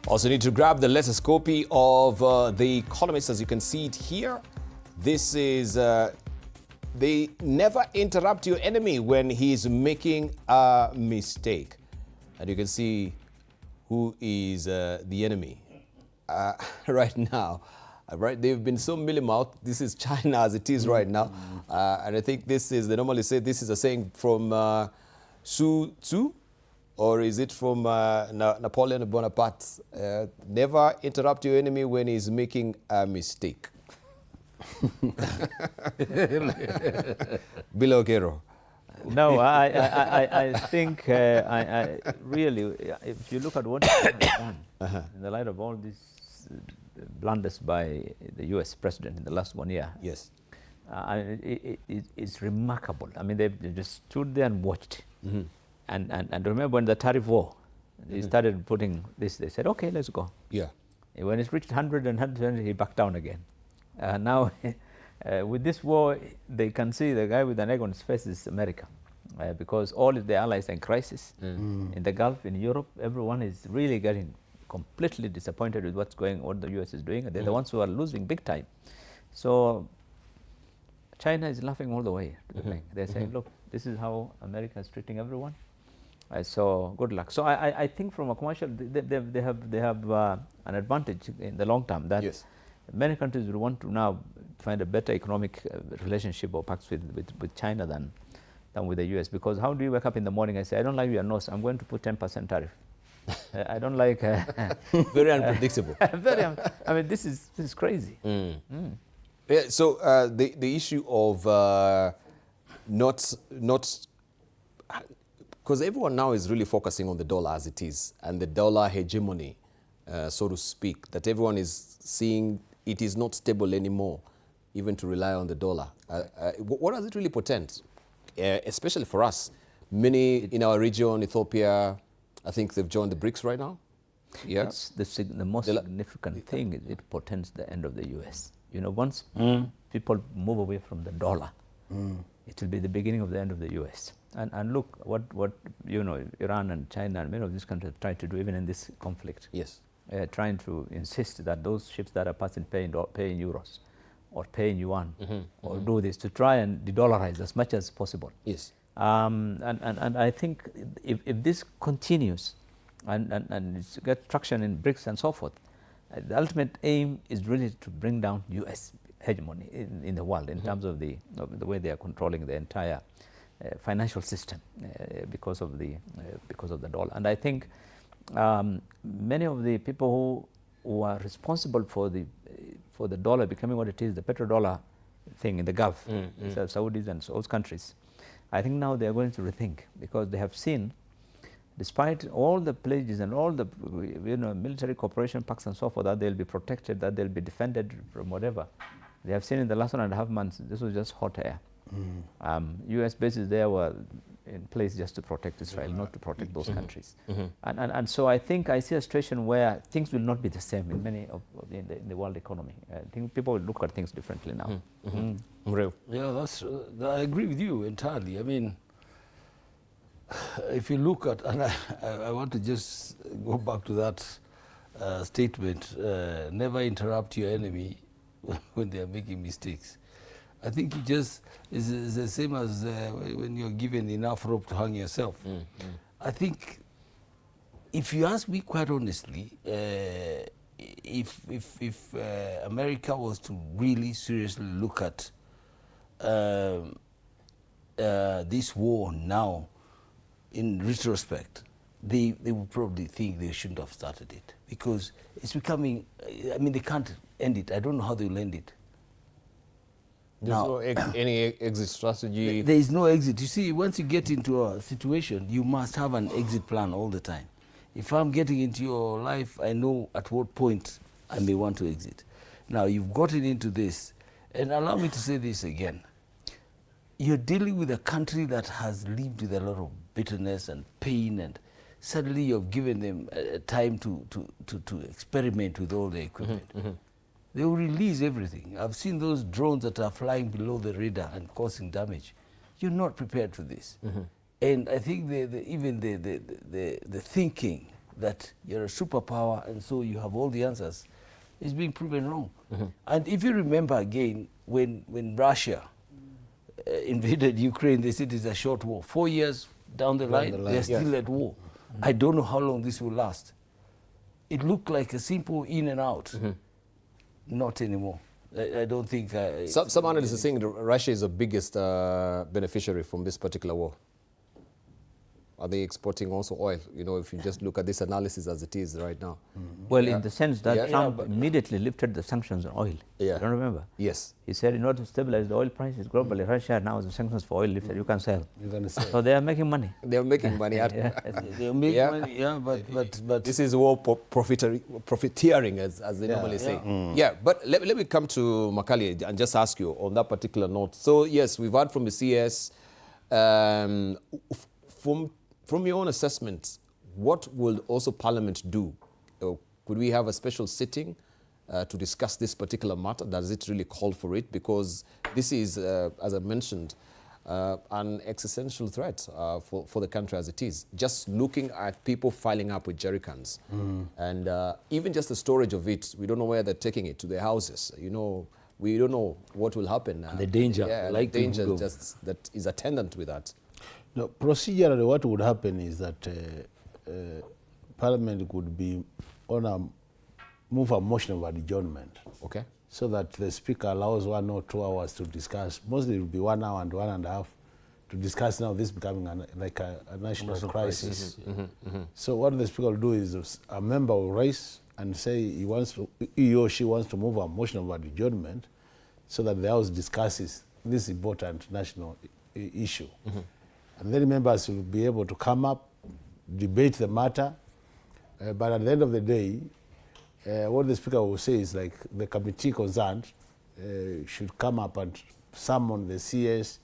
Also need to grab the latest copy of The Economist, as you can see it here. This is, they never interrupt your enemy when he's making a mistake. And you can see who is the enemy right now. Right, they've been so mealy-mouthed. This is China as it is right now. And I think this is, they normally say this is a saying from Sun Tzu, or is it from Napoleon Bonaparte? Never interrupt your enemy when he's making a mistake. Bilogero. No, I think I really, if you look at what has done in the light of all these blunders by the U.S. president in the last 1 year, Yes. it's remarkable. I mean, they just stood there and watched. And remember when the tariff war, they started putting this, they said, okay, let's go. Yeah. And when it reached 100 and 120, he backed down again. Now, with this war, they can see the guy with an egg on his face is America. Because all the allies are in crisis. In the Gulf, in Europe, everyone is really getting completely disappointed with what the US is doing. And they're the ones who are losing big time. So China is laughing all the way to the bank. They're saying, look, this is how America is treating everyone. So good luck. So I think from a commercial, they have an advantage in the long term that many countries will want to now find a better economic relationship or pacts with China than with the US. Because how do you wake up in the morning and say, I don't like your nose, I'm going to put 10% tariff. I don't like... Very unpredictable. I mean, this is crazy. Yeah, so the issue of not because everyone now is really focusing on the dollar as it is and the dollar hegemony, so to speak, that everyone is seeing it is not stable anymore, even to rely on the dollar. What does it really portend, especially for us? Many in our region, Ethiopia, I think they've joined the BRICS right now. Yeah, It's the most significant thing is it portends the end of the U.S. You know, once people move away from the dollar, it will be the beginning of the end of the U.S. And look what you know, Iran and China and many of these countries try to do even in this conflict. yes, Trying to insist that those ships that are passing pay in euros or pay in yuan or do this to try and de-dollarize as much as possible. yes. And I think if this continues and it gets traction in BRICS and so forth, the ultimate aim is really to bring down U.S. hegemony in the world in terms of the way they are controlling the entire financial system because of the dollar. And I think many of the people who are responsible for the dollar becoming what it is, the petrodollar thing in the Gulf, so Saudis and those countries, I think now they are going to rethink, because they have seen, despite all the pledges and all the military cooperation pacts and so forth, that they'll be protected, that they'll be defended from whatever. They have seen in the last 1.5 months, this was just hot air. U.S. bases there were in place just to protect Israel, not to protect those countries. And so I think I see a situation where things will not be the same in many in the world economy. I think people will look at things differently now. Real. Yeah, I agree with you entirely. I mean, if you look at, and I want to just go back to that statement, never interrupt your enemy when they are making mistakes. I think it just is the same as when you're given enough rope to hang yourself. I think, if you ask me quite honestly, if America was to really seriously look at this war now, in retrospect, they would probably think they shouldn't have started it, because it's becoming, I mean, they can't end it. I don't know how they will end it. There's no any exit strategy. There is no exit. You see, once you get into a situation, you must have an exit plan all the time. If I'm getting into your life, I know at what point I may want to exit. Now, you've gotten into this, and allow me to say this again. You're dealing with a country that has lived with a lot of bitterness and pain, and suddenly you've given them time to experiment with all the equipment. They will release everything. I've seen those drones that are flying below the radar and causing damage. You're not prepared for this. And I think even the thinking that you're a superpower and so you have all the answers is being proven wrong. And if you remember again, when Russia invaded Ukraine, they said it's a short war. 4 years down the line, they're still at war. I don't know how long this will last. It looked like a simple in and out. Not anymore. I don't think... Some analysts are saying that Russia is the biggest beneficiary from this particular war. Are they exporting also oil? You know, if you just look at this analysis as it is right now. Well, in the sense that Trump immediately lifted the sanctions on oil. Yeah. You don't remember? Yes. He said in order to stabilize the oil prices globally, Russia now has the sanctions for oil lifted. You can sell. You're going to say. So they are making money. They're making money out. They'll make money, but this is war profiteering, as they normally say. Yeah, but let me come to Makali and just ask you on that particular note. So yes, we've heard from the CS. From your own assessment, what will also Parliament do? Could we have a special sitting to discuss this particular matter? Does it really call for it? Because this is, as I mentioned, an existential threat for the country as it is. Just looking at people filing up with jerry cans. And even just the storage of it, we don't know where they're taking it, to their houses. You know, we don't know what will happen. The danger. The danger just that is attendant with that. No, procedurally, what would happen is that Parliament could be move a motion of adjournment. Okay. So that the Speaker allows 1 or 2 hours to discuss. Mostly it will be 1 hour and 1.5 to discuss now this becoming a national crisis. So what the Speaker will do is a member will raise and say he or she wants to move a motion of adjournment so that the House discusses this important national issue. And then members will be able to come up, debate the matter, but at the end of the day, what the Speaker will say is like the committee concerned should come up and summon the CS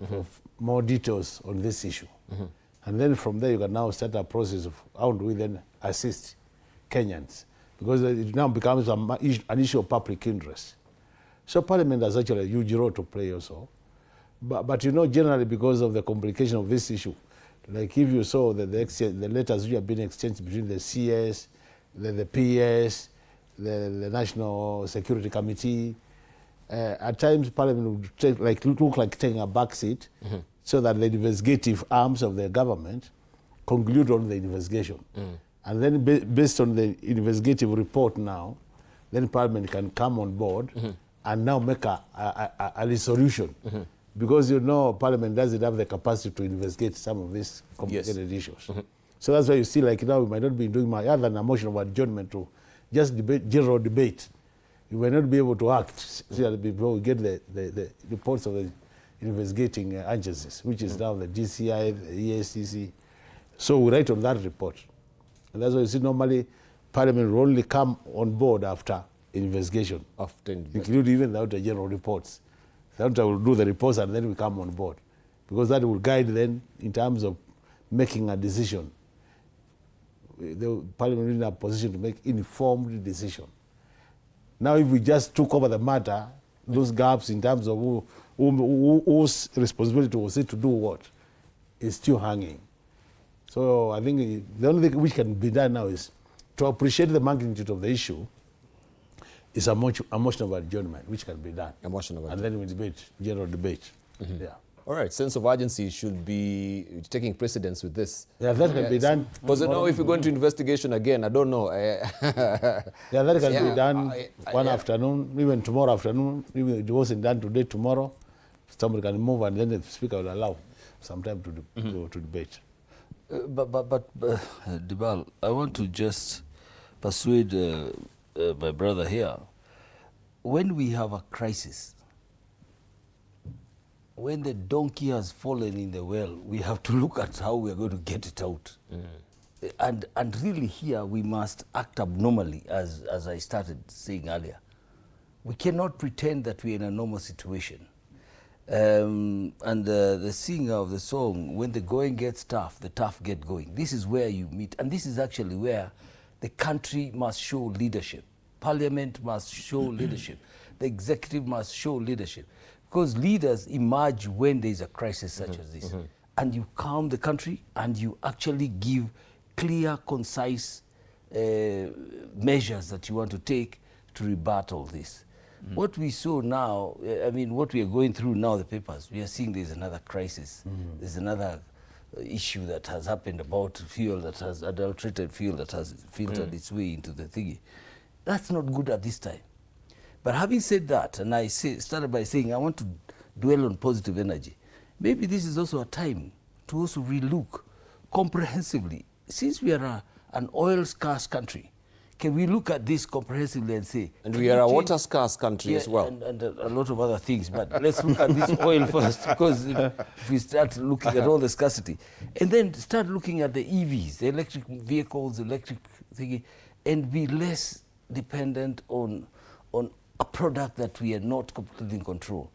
for more details on this issue. And then from there you can now start a process of how do we then assist Kenyans, because it now becomes an issue of public interest. So Parliament has actually a huge role to play also. But you know, generally because of the complication of this issue, like if you saw that the letters which have been exchanged between the CS, the PS, the National Security Committee, at times Parliament would look like taking a back seat so that the investigative arms of the government conclude on the investigation. And then based on the investigative report now, then Parliament can come on board and now make a resolution. Because you know Parliament doesn't have the capacity to investigate some of these complicated issues. So that's why you see like now we might not be doing much other than a motion of adjournment to just debate, general debate. You may not be able to act before we get the reports of the investigating agencies, which is now the DCI, the ESCC. So we write on that report. And that's why you see normally Parliament will only come on board after investigation, including even the general reports. Sometimes we'll do the reports and then we come on board, because that will guide then in terms of making a decision. The Parliament is in a position to make informed decision. Now, if we just took over the matter, those gaps in terms of whose responsibility was it to do what is still hanging. So I think the only thing which can be done now is to appreciate the magnitude of the issue. It's a motion of adjournment, which can be done. A motion of adjournment. And then we debate, general debate. Yeah. All right, sense of urgency should be taking precedence with this. Yeah, that can be done. Because now if we go into investigation again, I don't know. Yeah, that can be done one afternoon, even tomorrow afternoon. Even if it wasn't done today, tomorrow, somebody can move and then the Speaker will allow some time to debate. But Dibal, I want to just persuade my brother here. When we have a crisis, when the donkey has fallen in the well, we have to look at how we are going to get it out. And really here we must act abnormally, as I started saying earlier. We cannot pretend that we're in a normal situation. And the singer of the song, when the going gets tough, the tough get going. This is where you meet, and this is actually where the country must show leadership. Parliament must show leadership. The executive must show leadership. Because leaders emerge when there is a crisis such as this. And you calm the country and you actually give clear, concise measures that you want to take to rebut all this. What we saw now, I mean, what we are going through now, the papers, we are seeing there's another crisis. There's another issue that has happened about fuel that has adulterated fuel that has filtered its way into the thingy. That's not good at this time. But having said that, and I started by saying I want to dwell on positive energy, maybe this is also a time to also relook comprehensively. Since we are an oil-scarce country, can we look at this comprehensively and say... And we are a water-scarce country as well. And a lot of other things, but let's look at this oil first, because if we start looking at all the scarcity, and then start looking at the EVs, the electric vehicles, electric thingy, and be less dependent on a product that we are not completely in control.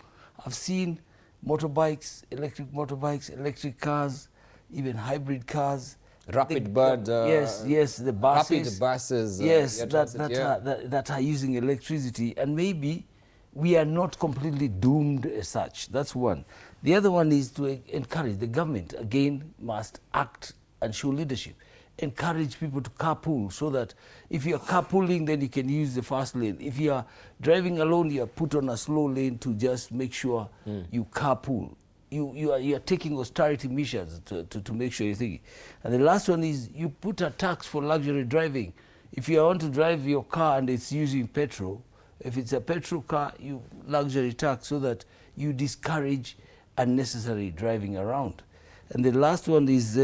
I've seen motorbikes, electric cars, even hybrid cars. Rapid bird. Yes, the buses. Rapid buses. Yes, that are using electricity, and maybe we are not completely doomed as such. That's one. The other one is to encourage the government, again, must act and show leadership. Encourage people to carpool, so that if you're carpooling, then you can use the fast lane. If you are driving alone, you are put on a slow lane to just make sure you carpool. You are taking austerity measures to make sure you're thinking. And the last one is you put a tax for luxury driving. If you want to drive your car and it's using petrol, if it's a petrol car, you luxury tax, so that you discourage unnecessary driving around. And the last one is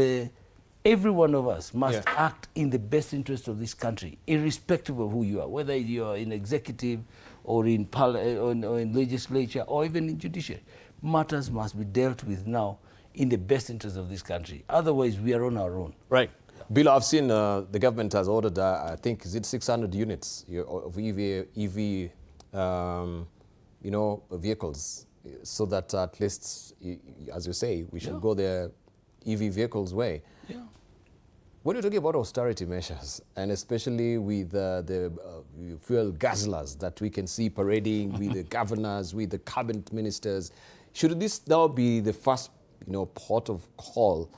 every one of us must act in the best interest of this country, irrespective of who you are, whether you are in executive or in legislature or even in judiciary. Matters must be dealt with now in the best interest of this country. Otherwise, we are on our own. Right. Bill, I've seen the government has ordered, I think, is it 600 units of EV vehicles, so that at least, as you say, we should go the EV vehicles way. Yeah. When you're talking about austerity measures, and especially with the fuel guzzlers that we can see parading with the governors, with the cabinet ministers, should this now be the first, port of call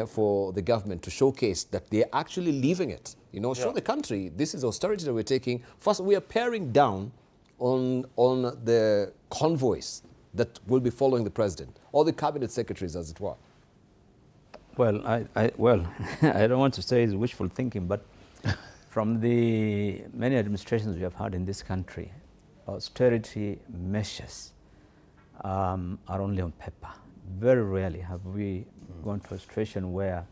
for the government to showcase that they're actually leaving it? Show the country this is austerity that we're taking. First, we are paring down on the convoys that will be following the president, or the cabinet secretaries, as it were. Well, I don't want to say it's wishful thinking, but from the many administrations we have had in this country, austerity measures are only on paper. Very rarely have we gone to a situation where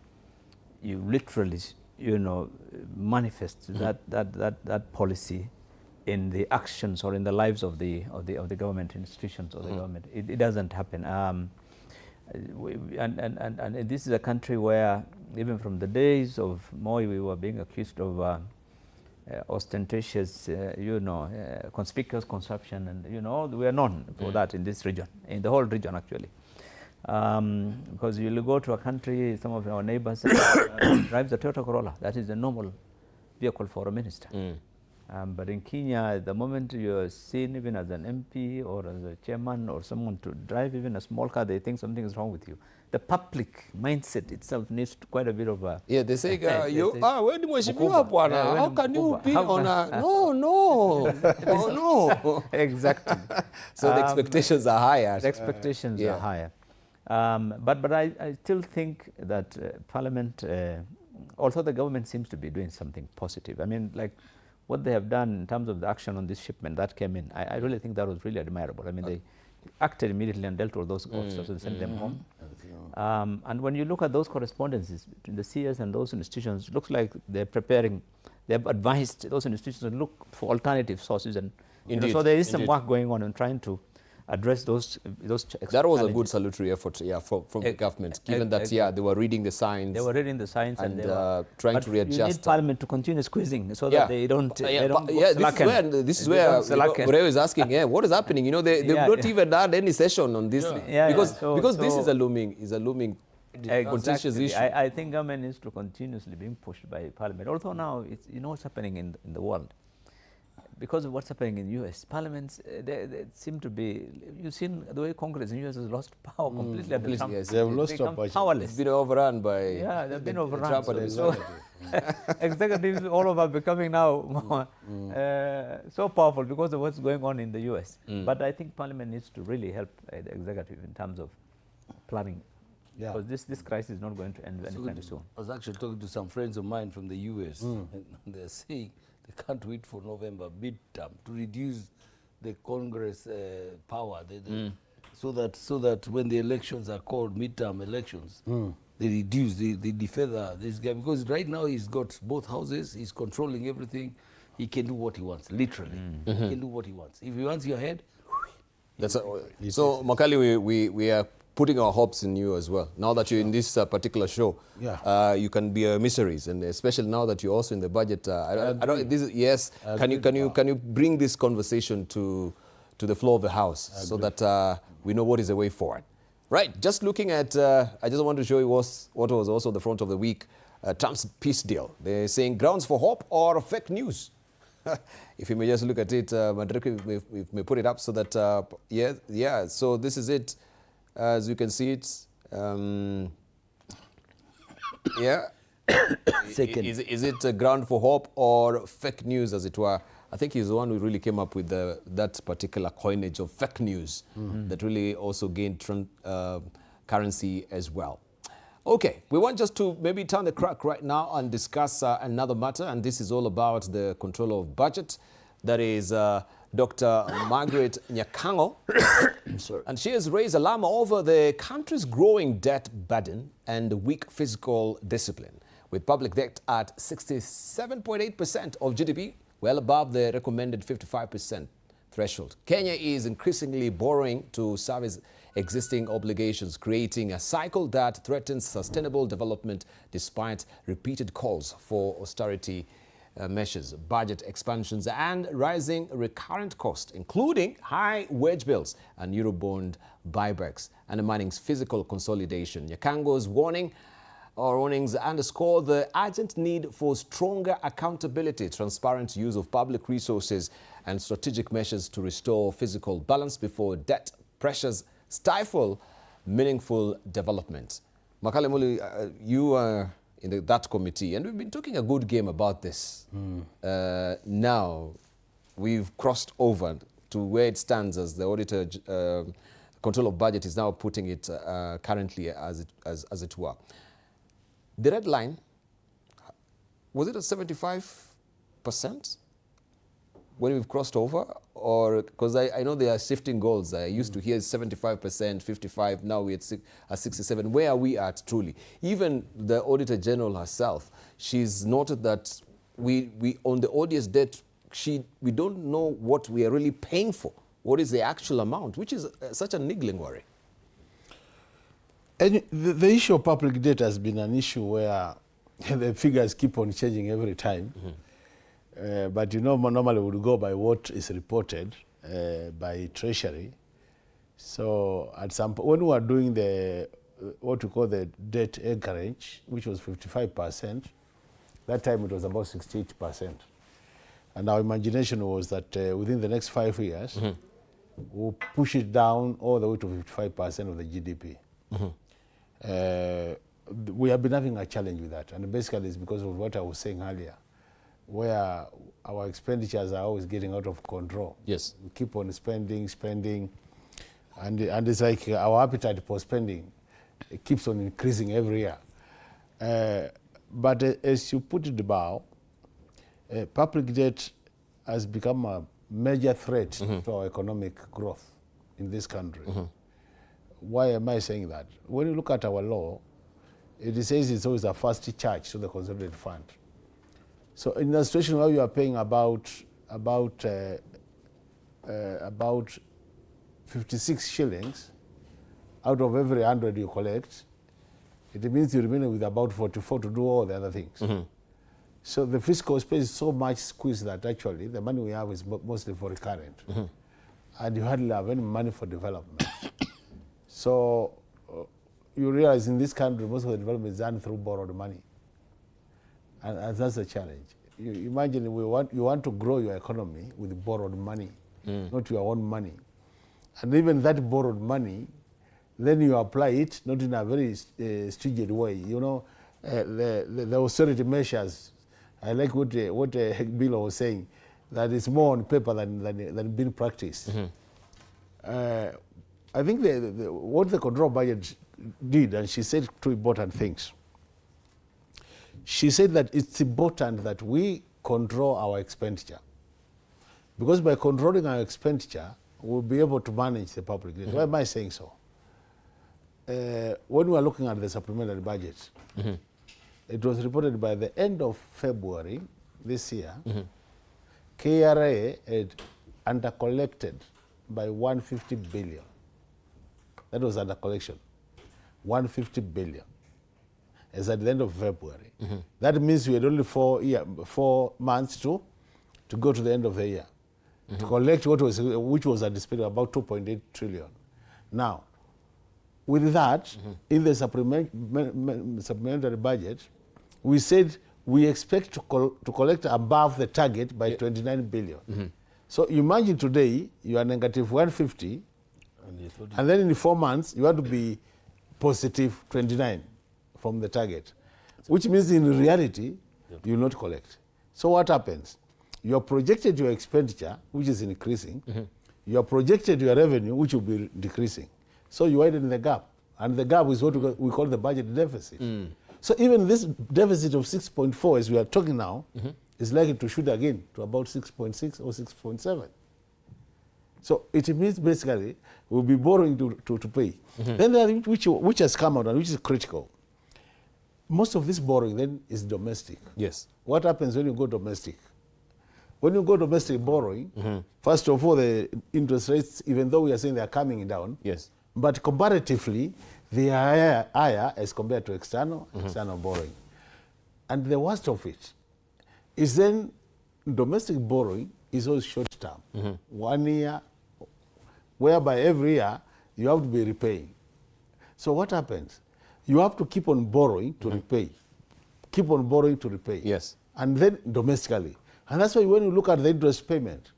you literally, manifest that policy in the actions or in the lives of the government institutions or the government. It doesn't happen. And this is a country where, even from the days of Moi, we were being accused of ostentatious, conspicuous consumption, and we are known for that in this region, in the whole region actually. Because you go to a country, some of our neighbors drives a Toyota Corolla. That is a normal vehicle for a minister. But in Kenya, the moment you're seen even as an MP or as a chairman or someone to drive even a small car, they think something is wrong with you. The public mindset itself needs quite a bit of a... Yeah, they say, how can you be on a... No. Exactly. So the expectations are higher. The expectations are higher. But I still think that Parliament, also the government seems to be doing something positive. I mean, like what they have done in terms of the action on this shipment that came in, I really think that was really admirable. I mean, they acted immediately and dealt with those officers and sent them home. And when you look at those correspondences between the CS and those institutions, it looks like they're preparing, they've advised those institutions to look for alternative sources. And so there is some work going on in trying to address those that was a good salutary effort, from the government, given that, they were reading the signs. They were reading the signs and they were trying to readjust. You need Parliament to continue squeezing so that they don't this is where Mureo is asking, what is happening? They've not even had any session on this, because this is a looming contentious issue. I think government needs to continuously being pushed by Parliament. Although now, what's happening in the world. Because of what's happening in U.S., parliaments, they seem to be, you've seen the way Congress in U.S. has lost power completely. Yes, they have lost powerless. It's been overrun by... Yeah, they've been overrun. So executives all over becoming now more, so powerful because of what's going on in the U.S. But I think Parliament needs to really help the executive in terms of planning. Because this crisis is not going to end anytime soon. I was actually talking to some friends of mine from the U.S. and they're saying they can't wait for November midterm to reduce the Congress power, so that when the elections are called midterm elections, they reduce, they defeather this guy, because right now he's got both houses, he's controlling everything, he can do what he wants, literally. He can do what he wants. If he wants your head, so Makali, we are putting our hopes in you as well. Now that you're in this particular show, you can be emissaries, and especially now that you're also in the budget. Can you bring this conversation to the floor of the House so that we know what is the way forward? Right. Just looking at, I just want to show you what was also the front of the week. Trump's peace deal. They're saying grounds for hope or fake news. If you may just look at it, Madrika, we may put it up so that So this is it. As you can see it, Second. Is it a ground for hope or fake news, as it were? I think he's the one who really came up with that particular coinage of fake news that really also gained currency as well. Okay, we want just to maybe turn the crack right now and discuss another matter, and this is all about the controller of budget. That is Dr. Margaret Nyakango, and she has raised alarm over the country's growing debt burden and weak fiscal discipline, with public debt at 67.8% of GDP, well above the recommended 55% threshold. Kenya is increasingly borrowing to service existing obligations, creating a cycle that threatens sustainable development despite repeated calls for austerity measures, budget expansions, and rising recurrent costs, including high wage bills and Eurobond buybacks, undermining fiscal consolidation. Nyakango's warnings underscore the urgent need for stronger accountability, transparent use of public resources, and strategic measures to restore fiscal balance before debt pressures stifle meaningful development. Makale Muli, you are in that committee, and we've been talking a good game about this. Now, we've crossed over to where it stands as the auditor control of budget is now putting it currently as it were. The red line, was it at 75% when we've crossed over? Or, because I know there are shifting goals. I used to hear 75%, 55, now we're at 67. Where are we at truly? Even the Auditor General herself, she's noted that we on the odious debt, we don't know what we are really paying for. What is the actual amount, which is such a niggling worry. And the issue of public debt has been an issue where the figures keep on changing every time. But you know, normally we would go by what is reported by Treasury. So at some point, when we were doing the what we call the debt anchorage, which was 55%, that time it was about 68%. And our imagination was that within the next 5 years, we'll push it down all the way to 55% of the GDP. We have been having a challenge with that, and basically it's because of what I was saying earlier, where our expenditures are always getting out of control. Yes. We keep on spending, and it's like our appetite for spending, it keeps on increasing every year. But as you put it above, public debt has become a major threat to our economic growth in this country. Why am I saying that? When you look at our law, it says it's always a first charge to the consolidated fund. So in a situation where you are paying about 56 shillings out of every 100 you collect, it means you remain with about 44 to do all the other things. So the fiscal space is so much squeezed that actually the money we have is mostly for recurrent. And you hardly have any money for development. So you realize in this country, most of the development is done through borrowed money. And that's a challenge. You imagine you want to grow your economy with borrowed money, not your own money. And even that borrowed money, then you apply it, not in a very stringent way. You know, the austerity measures, I like what Bill was saying, that it's more on paper than being practiced. I think what the control budget did, and she said two important things. She said that it's important that we control our expenditure, because by controlling our expenditure, we'll be able to manage the public debt. Why am I saying so? When we are looking at the supplementary budget, it was reported by the end of February this year, KRA had undercollected by 150 billion. That was under collection, 150 billion. As at the end of February. That means we had only 4 months to go to the end of the year to collect which was anticipated about 2.8 trillion. Now, with that, in the supplementary budget, we said we expect to collect above the target by 29 billion. So imagine today you are negative 150, and then in 4 months you want to be positive 29 from the target, which means in reality you will not collect. So what happens? You have projected your expenditure, which is increasing. You have projected your revenue, which will be decreasing. So you widen the gap, and the gap is what we call the budget deficit. So even this deficit of 6.4, as we are talking now, is likely to shoot again to about 6.6 or 6.7. So it means basically we'll be borrowing to pay. Then the other which has come out and which is critical. Most of this borrowing then is domestic. Yes. What happens when you go domestic? when you go domestic borrowing, first of all, the interest rates, even though we are saying they are coming down, Yes. but comparatively, they are higher as compared to external borrowing. And the worst of it is then domestic borrowing is always short term, 1 year, whereby every year you have to be repaying. So what happens? You have to keep on borrowing to repay, keep on borrowing to repay. Yes. And then domestically. And that's why when you look at the interest payment,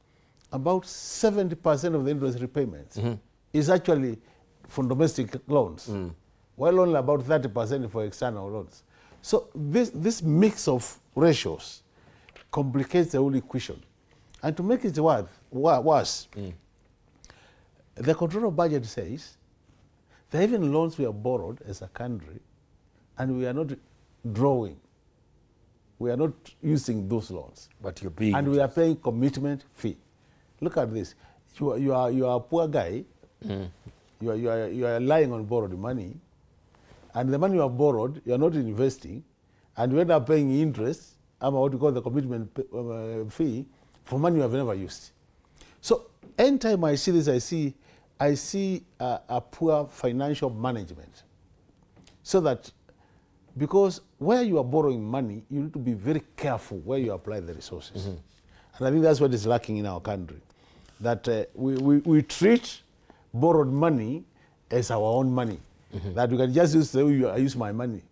about 70% of the interest repayments is actually from domestic loans, while only about 30% for external loans. So this mix of ratios complicates the whole equation. And to make it worse, the control budget says there are even loans we have borrowed as a country and we are not drawing. We are not using those loans. But you're paying. And we are paying commitment fee. Look at this. You are a poor guy. You are relying on borrowed money. And the money you have borrowed, you are not investing. And you end up paying interest, what you call the commitment fee, for money you have never used. So anytime I see this, I see a poor financial management. So that, because where you are borrowing money, you need to be very careful where you apply the resources. And I think that's what is lacking in our country. That we treat borrowed money as our own money. That we can just use the way I use my money.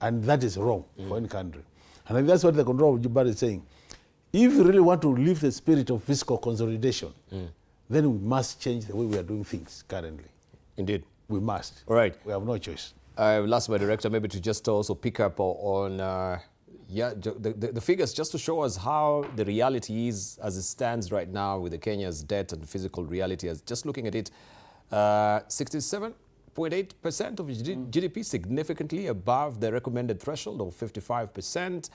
And that is wrong for any country. And I think that's what the control of Jubbar is saying. If you really want to live the spirit of fiscal consolidation, then we must change the way we are doing things currently. Indeed. We must. All right. We have no choice. I've asked my director maybe to just also pick up on the figures, just to show us how the reality is as it stands right now with the Kenya's debt and physical reality. As just looking at it, 67.8% of GDP, significantly above the recommended threshold of 55%.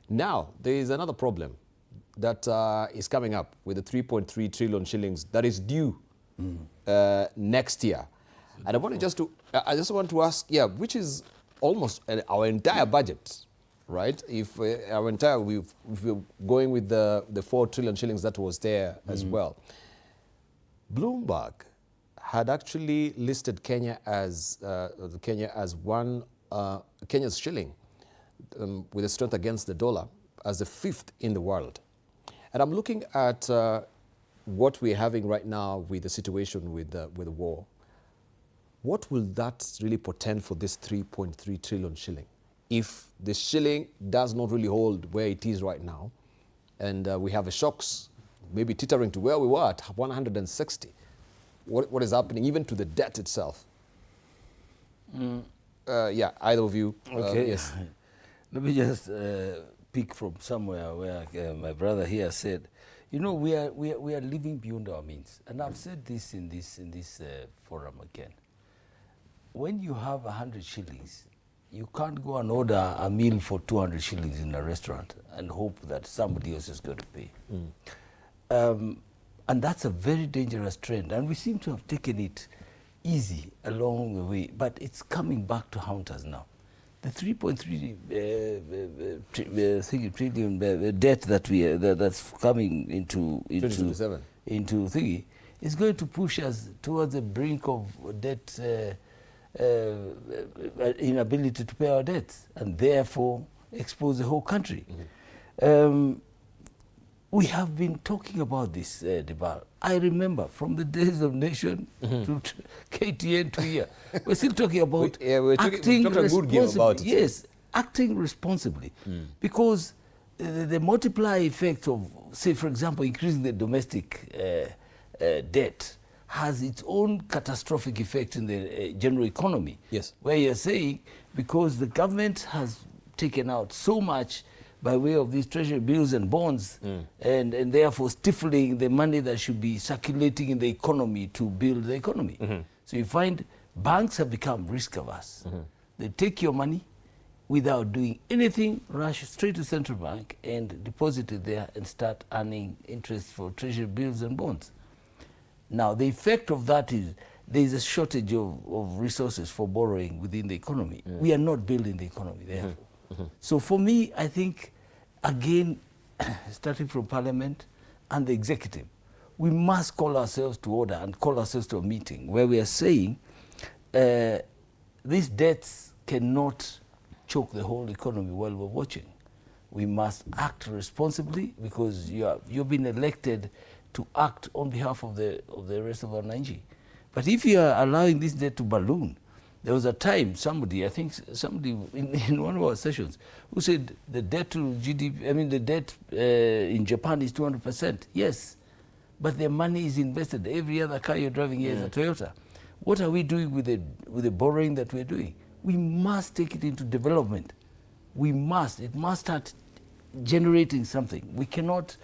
Now, there is another problem that is coming up with the 3.3 trillion shillings that is due next year. And I just want to ask, which is almost our entire budget, right? If if we're going with the 4 trillion shillings that was there as well. Bloomberg had actually listed Kenya as Kenya's shilling with a strength against the dollar as the 5th in the world. And I'm looking at what we're having right now with the situation with the war. What will that really portend for this 3.3 trillion shilling? If the shilling does not really hold where it is right now, and we have a shocks maybe teetering to where we were at 160, what is happening even to the debt itself? Either of you. Okay. Yes. Let me just pick from somewhere where my brother here said, you know, we are living beyond our means, and I've said this in this forum again. When you have 100 shillings, you can't go and order a meal for 200 shillings in a restaurant and hope that somebody else is going to pay. And that's a very dangerous trend, and we seem to have taken it easy along the way, but it's coming back to haunt us now. The 3.3 trillion debt that that's coming into thingy is going to push us towards the brink of debt, inability to pay our debts, and therefore expose the whole country. We have been talking about this debate. I remember from the days of Nation to KTN to here, we're still talking about acting responsibly. Yes, acting responsibly, because the multiplier effect of, say, for example, increasing the domestic debt has its own catastrophic effect in the general economy. Yes, where you're saying because the government has taken out so much by way of these treasury bills and bonds, and therefore stifling the money that should be circulating in the economy to build the economy. So you find banks have become risk averse. They take your money without doing anything, rush straight to central bank and deposit it there and start earning interest for treasury bills and bonds. Now the effect of that is there is a shortage of resources for borrowing within the economy. We are not building the economy, therefore. So for me, I think, again, starting from Parliament and the executive, we must call ourselves to order and call ourselves to a meeting where we are saying these debts cannot choke the whole economy while we're watching. We must act responsibly because you've been elected to act on behalf of the rest of our Nigeria. But if you are allowing this debt to balloon, there was a time somebody, I think somebody in one of our sessions, who said the debt to GDP, I mean the debt in Japan is 200%. Yes, but their money is invested. Every other car you're driving here is a Toyota. What are we doing with the borrowing that we're doing? We must take it into development. We must. It must start generating something. We cannot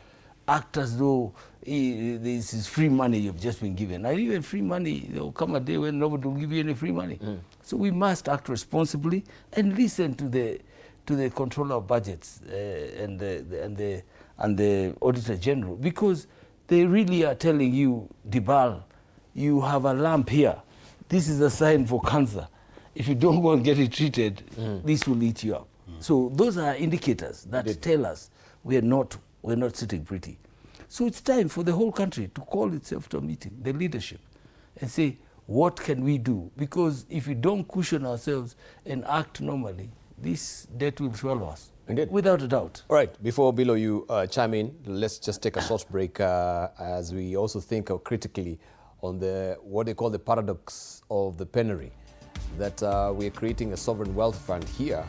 act as though this is free money you've just been given. And even free money, there will come a day when nobody will give you any free money. So we must act responsibly and listen to the controller of budgets and the Auditor General, because they really are telling you, Dibal, you have a lump here. This is a sign for cancer. If you don't go and get it treated, this will eat you up. So those are indicators that tell us we're not sitting pretty. So it's time for the whole country to call itself to a meeting, the leadership, and say, what can we do? Because if we don't cushion ourselves and act normally, this debt will swallow us. Indeed. Without a doubt. All right, before Bilo, you chime in, let's just take a short break as we also think critically on what they call the paradox of the penury, that we are creating a sovereign wealth fund here,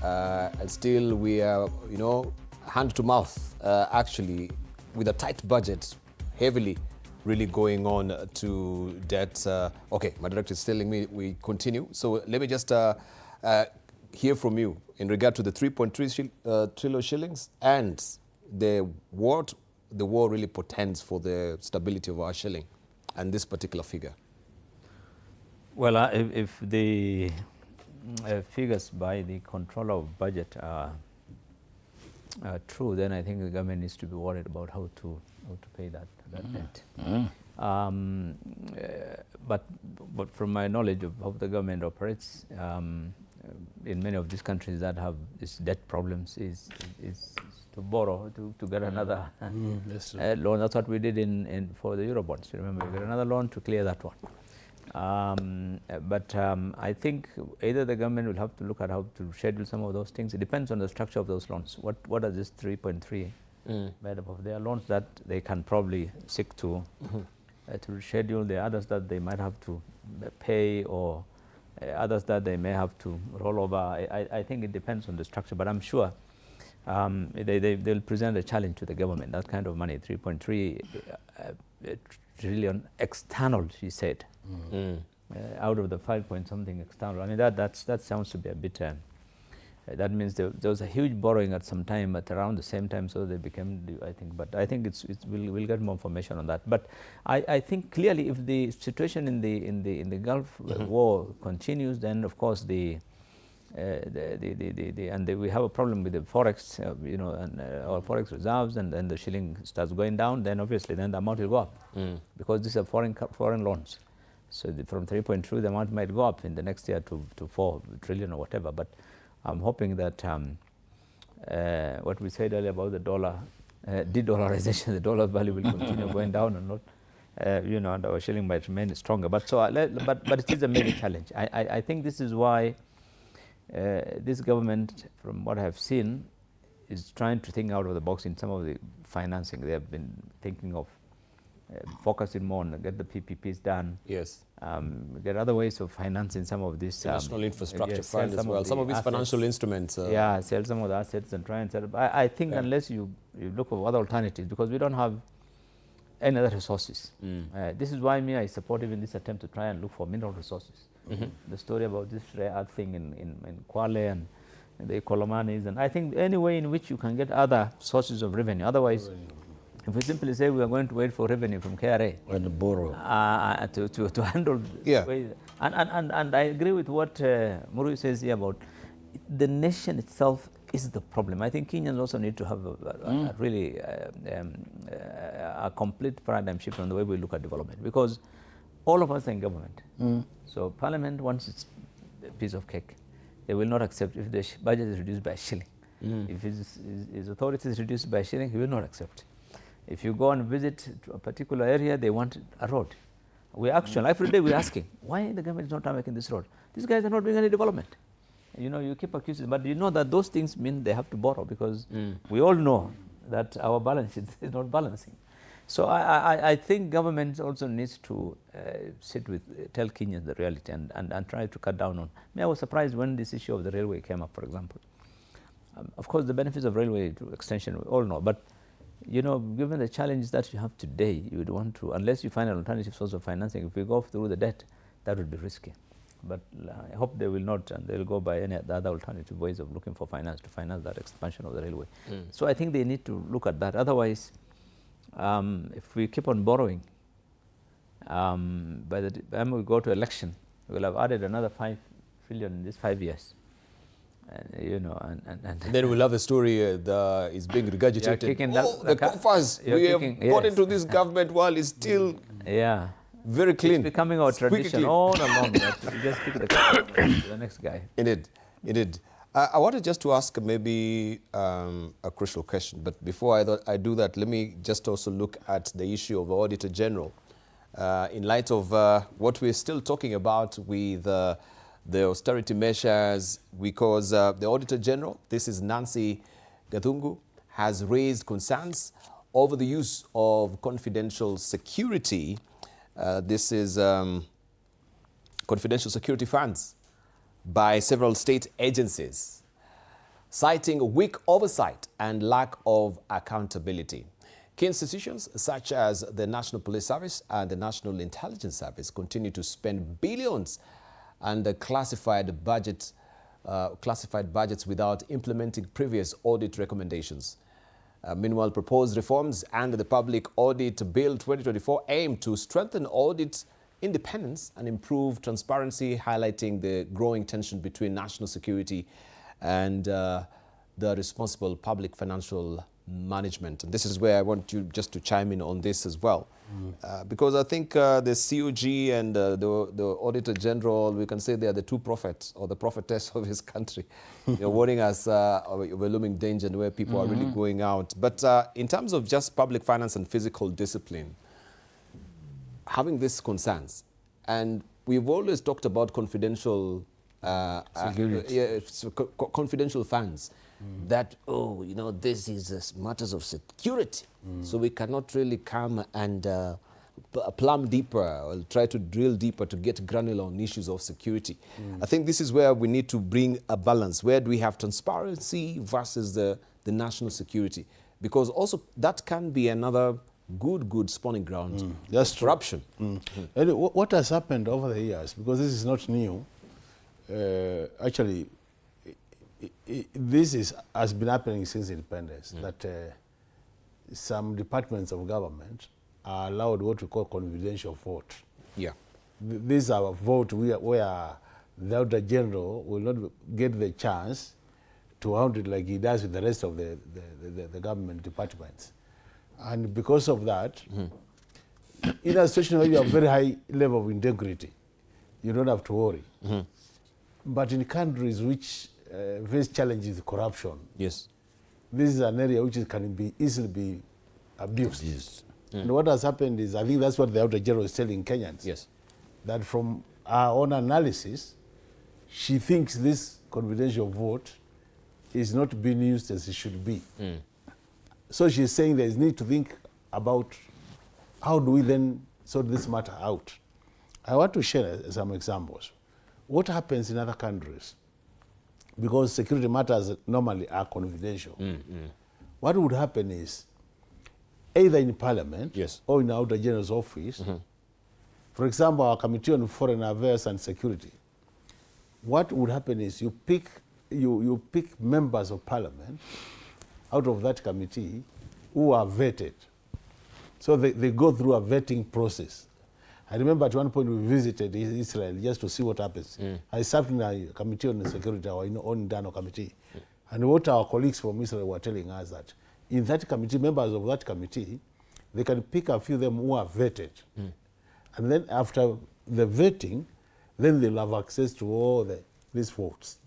and still we are, hand to mouth, actually, with a tight budget, heavily really going on to debt. Okay, my director is telling me we continue. So let me just hear from you in regard to the 3.3 trillion shillings and what the war really portends for the stability of our shilling and this particular figure. Well, if the figures by the controller of budget are true, then I think the government needs to be worried about how to pay that debt. But from my knowledge of how the government operates, in many of these countries that have these debt problems is to borrow to get another loan. That's what we did for the Eurobonds. You remember, we got another loan to clear that one. But I think either the government will have to look at how to schedule some of those things. It depends on the structure of those loans. What are these 3.3 made up of? There are loans that they can probably seek to reschedule. There are others that they might have to pay, or others that they may have to roll over. I think it depends on the structure, but I'm sure they'll present a challenge to the government. That kind of money, 3.3 trillion external, she said, out of the 5 point something external. I mean, that sounds to be a bit. That means there was a huge borrowing at some time, at around the same time, so they became, I think. But I think we'll get more information on that. But I think clearly, if the situation in the Gulf War continues, then of course we have a problem with the forex, and our forex reserves, and then the shilling starts going down. Then obviously, then the amount will go up because these are foreign loans. So from 3.2, the amount might go up in the next year to 4 trillion or whatever. But I'm hoping that what we said earlier about the dollar, de-dollarization, the dollar value will continue going down and not, and our shilling might remain stronger. But it is a major challenge. I think this is why this government, from what I have seen, is trying to think out of the box in some of the financing. They have been thinking of focusing more on get the PPPs done. Yes. Get other ways of financing some of this. National infrastructure fund as well. Some of these financial instruments. Sell some of the assets and try and set up. I think unless you look for other alternatives, because we don't have any other resources. This is why I support even this attempt to try and look for mineral resources. The story about this rare earth thing in Kwale and the Kolomanis, and I think any way in which you can get other sources of revenue. Otherwise, if we simply say we are going to wait for revenue from KRA and borrow to handle, and I agree with what Muru says here about the nation itself is the problem. I think Kenyans also need to have a really a complete paradigm shift on the way we look at development, because all of us are in government. So Parliament wants its piece of cake. They will not accept if the budget is reduced by a shilling. If his authority is reduced by a shilling, he will not accept. If you go and visit to a particular area, they want a road. We actually, every day we're asking, why the government is not making this road? These guys are not doing any development. You know, you keep accusing, but you know that those things mean they have to borrow, because we all know that our balance sheet is not balancing. So I think government also needs to tell Kenyans the reality and try to cut down on. I was surprised when this issue of the railway came up, for example. Of course, the benefits of railway extension, we all know, but you know, given the challenges that you have today, you would want to, unless you find an alternative source of financing, if we go through the debt, that would be risky. But I hope they will not, and they will go by any other alternative ways of looking for finance to finance that expansion of the railway. So I think they need to look at that. Otherwise, if we keep on borrowing, by the time we go to election, we will have added another 5 trillion in these 5 years. You know, and then we'll have a story that is being regurgitated. The coffers we have got into this government while it's still very clean. It's becoming our tradition all along. Just pick the next guy. Indeed. I wanted just to ask maybe a crucial question, but before I do that, let me just also look at the issue of the Auditor General in light of what we're still talking about with the austerity measures, because the Auditor General, this is Nancy Gathungu, has raised concerns over the use of confidential security. This is confidential security funds by several state agencies, citing weak oversight and lack of accountability. Key institutions such as the National Police Service and the National Intelligence Service continue to spend billions under classified budgets without implementing previous audit recommendations. Meanwhile, proposed reforms and the Public Audit Bill 2024 aim to strengthen audit independence and improve transparency, highlighting the growing tension between national security and the responsible public financial management. And this is where I want you just to chime in on this as well. Because I think the COG and the Auditor General, we can say they are the two prophets or the prophetess of his country. They're warning us of a looming danger and where people are really going out. But in terms of just public finance and fiscal discipline, having these concerns, and we've always talked about confidential confidential funds, that, oh, you know, this is matters of security. So we cannot really come and plumb deeper or try to drill deeper to get granular on issues of security. I think this is where we need to bring a balance. Where do we have transparency versus the national security? Because also that can be another good spawning ground. That's corruption. And what has happened over the years, because this is not new, actually, this has been happening since independence, that some departments of government are allowed what we call confidential vote. These are a vote where the Auditor General will not get the chance to audit like he does with the rest of the government departments. And because of that, in a situation where you have very high level of integrity, you don't have to worry. But in countries which face challenges with corruption, this is an area which can be easily be abused. And what has happened is, I think that's what the Auditor General is telling Kenyans, that from our own analysis, she thinks this confidential vote is not being used as it should be. So she's saying there is need to think about how do we then sort this matter out. I want to share some examples. What happens in other countries? Because security matters normally are confidential. What would happen is, either in Parliament or in the Auditor General's office, for example, our Committee on Foreign Affairs and Security, what would happen is you pick members of Parliament out of that committee who are vetted. So they go through a vetting process. I remember at one point we visited Israel just to see what happens. I served in a committee on security, or in own Dano committee. And what our colleagues from Israel were telling us that in that committee, members of that committee, they can pick a few of them who are vetted. And then after the vetting, then they'll have access to all these votes.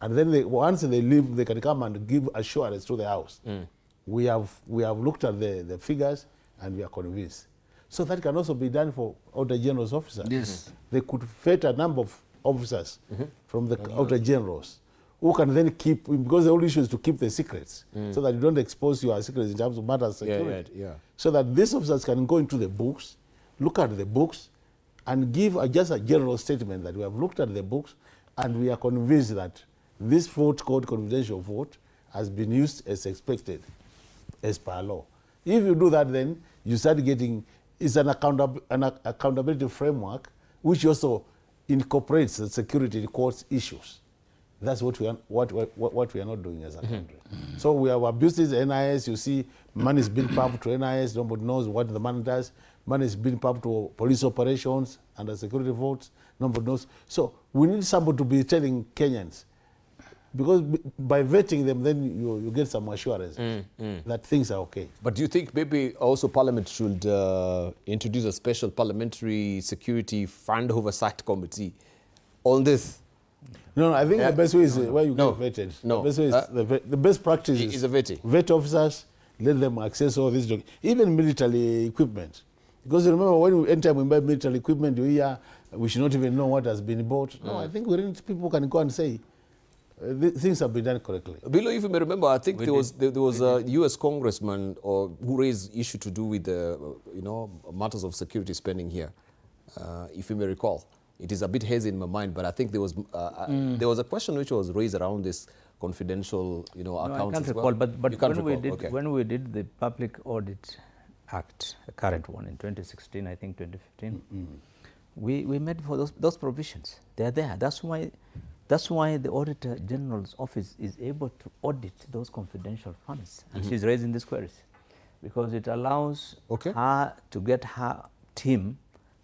And then once they leave, they can come and give assurance to the House. We have looked at the figures and we are convinced. So that can also be done for Auditor General's officers. Yes. They could fet a number of officers from the Auditor Generals who can then keep, because the whole issue is to keep the secrets so that you don't expose your secrets in terms of matters of security. So that these officers can go into the books, look at the books, and give just a general statement that we have looked at the books and we are convinced that this vote called confidential vote has been used as expected, as per law. If you do that, then you start getting, it's an accountability framework which also incorporates the security courts issues. That's what we are not doing as a country. So we have abused the NIS. You see, money is being pumped to NIS. Nobody knows what the money does. Money is being pumped to police operations and the security votes. Nobody knows. So we need somebody to be telling Kenyans, because by vetting them, then you get some assurance that things are okay. But do you think maybe also Parliament should introduce a special parliamentary security fund oversight committee on this? No, I think the best way is where you get vetted. No. The best way is the best practice is a vetting. Vet officers, let them access all these even military equipment. Because remember, anytime we buy military equipment, you hear we should not even know what has been bought. No, I think people can go and say things have been done correctly. Below, if you may remember, I think there was a U.S. congressman who raised issue to do with the matters of security spending here, if you may recall. It is a bit hazy in my mind, but I think there was a question which was raised around this confidential accounts. I can't as recall, well. but when we did the Public Audit Act, a current one in 2016, I think 2015, we made for those provisions. They are there. That's why the Auditor General's office is able to audit those confidential funds, and she's raising these queries because it allows her to get her team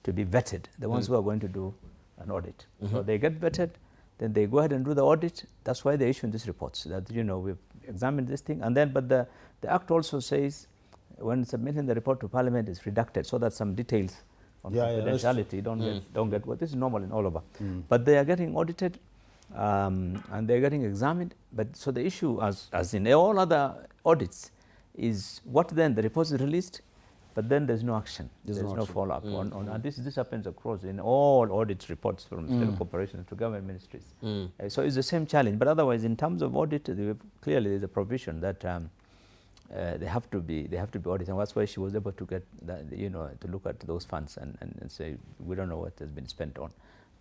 to be vetted, the ones who are going to do an audit. So they get vetted, then they go ahead and do the audit. That's why they issue these reports that, we've examined this thing. And then, but the Act also says when submitting the report to Parliament is redacted so that some details on confidentiality don't get what this is normal in all over. But they are getting audited and they're getting examined. But so the issue, as in all other audits, is what then the report is released, but then there's no action. There's no follow-up on and this happens across in all audit reports from state corporations to government ministries. So it's the same challenge. But otherwise, in terms of audit, clearly there's a provision that they have to be audited, and that's why she was able to get that, to look at those funds and say we don't know what has been spent on.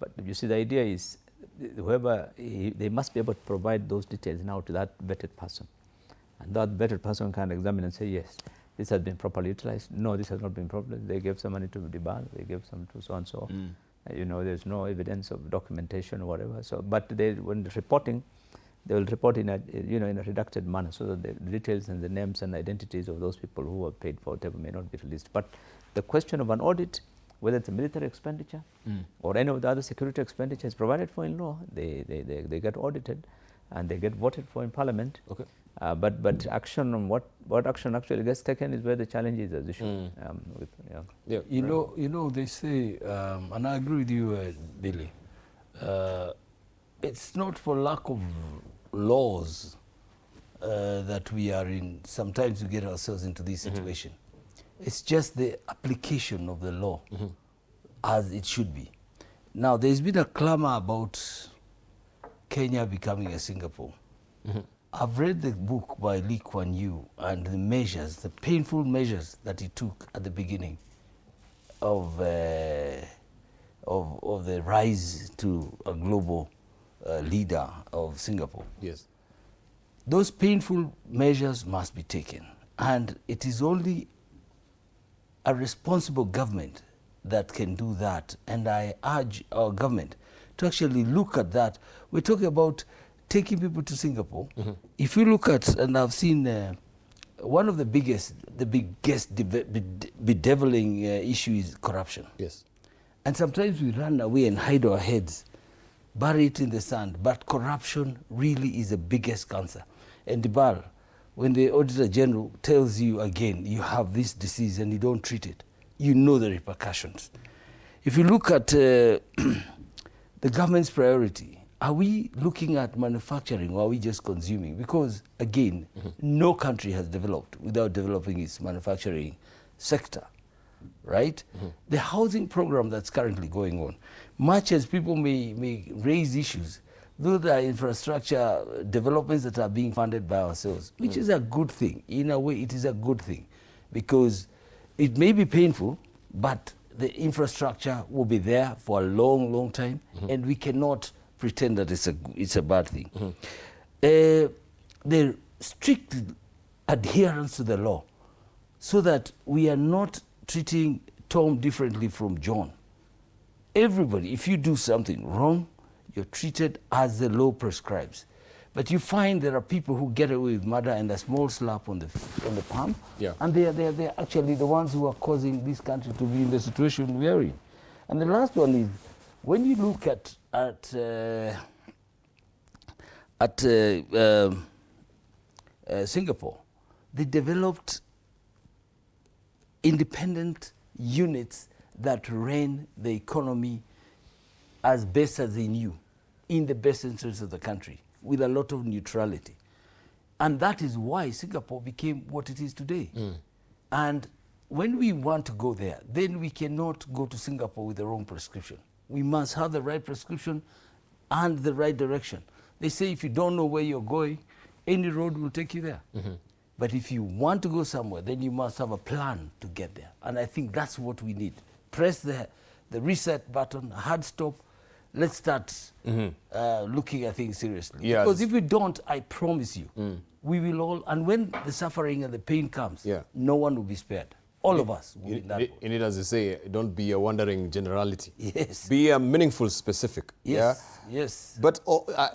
But you see, the idea is they must be able to provide those details now to that vetted person, and that vetted person can examine and say yes, this has been properly utilized. No, this has not been properly. They gave some money to DBAL, they gave some to so and so. There's no evidence of documentation or whatever. So, but when reporting, they will report in a redacted manner so that the details and the names and identities of those people who were paid for whatever may not be released. But the question of an audit, whether it's a military expenditure or any of the other security expenditures provided for in law, they get audited and they get voted for in Parliament. Okay. But action on what action actually gets taken is where the challenge is as issue. They say, and I agree with you, Billy. It's not for lack of laws that we are in. Sometimes we get ourselves into this situation. It's just the application of the law as it should be. Now, there's been a clamor about Kenya becoming a Singapore. I've read the book by Lee Kuan Yew and the measures, the painful measures that he took at the beginning of the rise to a global leader of Singapore. Yes. Those painful measures must be taken, and it is only a responsible government that can do that, and I urge our government to actually look at that. We're talking about taking people to Singapore. If you look at, and I've seen one of the biggest bedeviling issue is corruption. Yes. And sometimes we run away and hide our heads, bury it in the sand, but corruption really is the biggest cancer. And DBAL, when the Auditor General tells you again, you have this disease and you don't treat it, you know the repercussions. If you look at the government's priority, are we looking at manufacturing or are we just consuming? Because again, no country has developed without developing its manufacturing sector, right? The housing program that's currently going on, much as people may raise issues, those are infrastructure developments that are being funded by ourselves, which is a good thing. In a way, it is a good thing because it may be painful, but the infrastructure will be there for a long, long time, and we cannot pretend that it's a bad thing. The strict adherence to the law, so that we are not treating Tom differently from John. Everybody, if you do something wrong, you're treated as the law prescribes. But you find there are people who get away with murder and a small slap on the palm, and they're actually the ones who are causing this country to be in the situation we are in. And the last one is, when you look at Singapore, they developed independent units that ran the economy as best as they knew, in the best interest of the country, with a lot of neutrality. And that is why Singapore became what it is today. And when we want to go there, then we cannot go to Singapore with the wrong prescription. We must have the right prescription and the right direction. They say if you don't know where you're going, any road will take you there. But if you want to go somewhere, then you must have a plan to get there. And I think that's what we need. Press the reset button, a hard stop. Let's start looking at things seriously. Yes. Because if we don't, I promise you, we will all, and when the suffering and the pain comes, no one will be spared. All of us will be in that boat. In it, as you say, don't be a wandering generality. Yes. Be a meaningful specific. Yes. Yes. But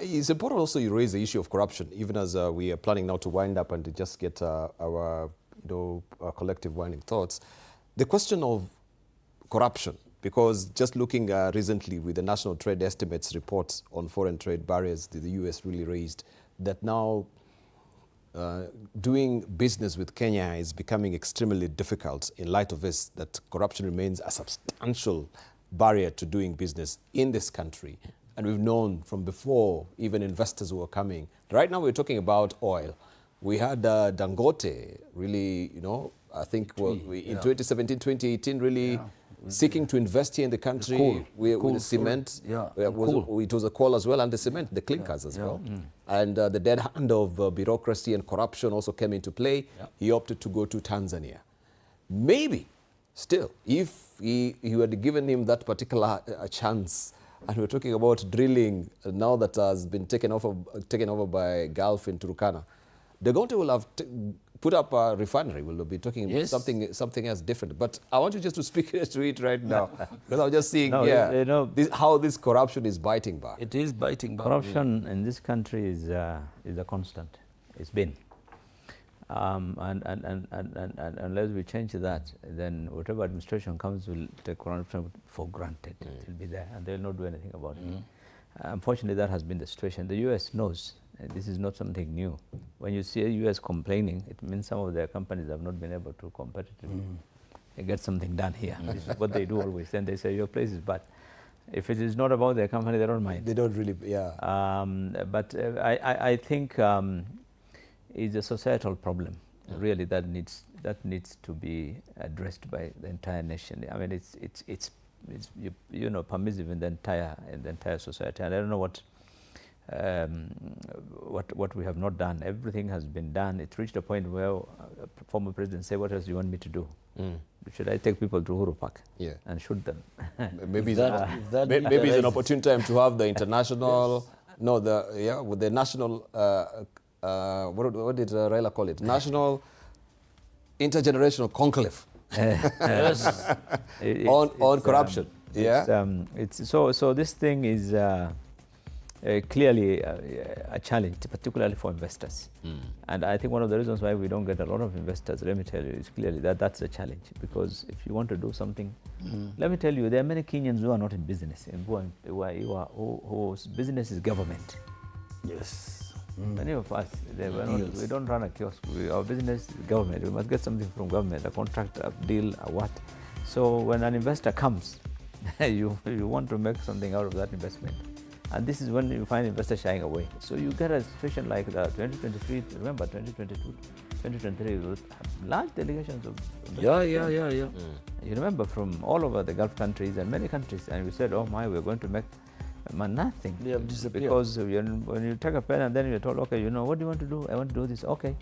it's important also you raise the issue of corruption, even as we are planning now to wind up and to just get our collective winding thoughts. The question of corruption, because just looking recently with the National Trade Estimates report on foreign trade barriers that the US really raised, that now doing business with Kenya is becoming extremely difficult in light of this, that corruption remains a substantial barrier to doing business in this country. And we've known from before, even investors who are coming. Right now we're talking about oil. We had Dangote really, I think in 2017, 2018, really seeking to invest here in the country with the cement. It was a coal as well, and the cement, the clinkers as well. And the dead hand of bureaucracy and corruption also came into play. He opted to go to Tanzania. Maybe, still, if you had given him that particular chance, and we're talking about drilling now that has been taken over by Gulf in Turkana, Dangote will have put up a refinery. We'll be talking something else different. But I want you just to speak to it right now, because I'm just seeing how this corruption is biting back. It is biting back. Corruption in this country is a constant. It's been. And unless we change that, then whatever administration comes will take corruption for granted. It will be there, and they'll not do anything about it. Unfortunately, that has been the situation. The US knows this is not something new. When you see the US complaining, it means some of their companies have not been able to competitively get something done here. This is what they do always. Then they say, your place is bad. If it is not about their company, they don't mind. They don't really, But I think it's a societal problem, really, that needs to be addressed by the entire nation. I mean, it's permissive in the entire society, and I don't know what we have not done. Everything has been done. It reached a point where a former president said, "What else do you want me to do? Should I take people to Uhuru Park and shoot them?" Maybe it's an opportune time to have the international, with the national. What did Raila call it? National intergenerational conclave on corruption. So this thing is clearly a challenge, particularly for investors. And I think one of the reasons why we don't get a lot of investors, let me tell you, is clearly that's a challenge. Because if you want to do something, let me tell you, there are many Kenyans who are not in business, and whose business is government. Yes. Many of us, we don't run a kiosk. Our business is government. We must get something from government, a contract, a deal, a what. So when an investor comes, you want to make something out of that investment. And this is when you find investors shying away. So you get a situation like the 2023, remember 2022, 2023, with large delegations of Yeah. You remember from all over the Gulf countries and many countries, and we said, oh my, we're going to make nothing. They have disappeared. Because when you take a pen and then you're told, okay, you know, what do you want to do? I want to do this. Okay.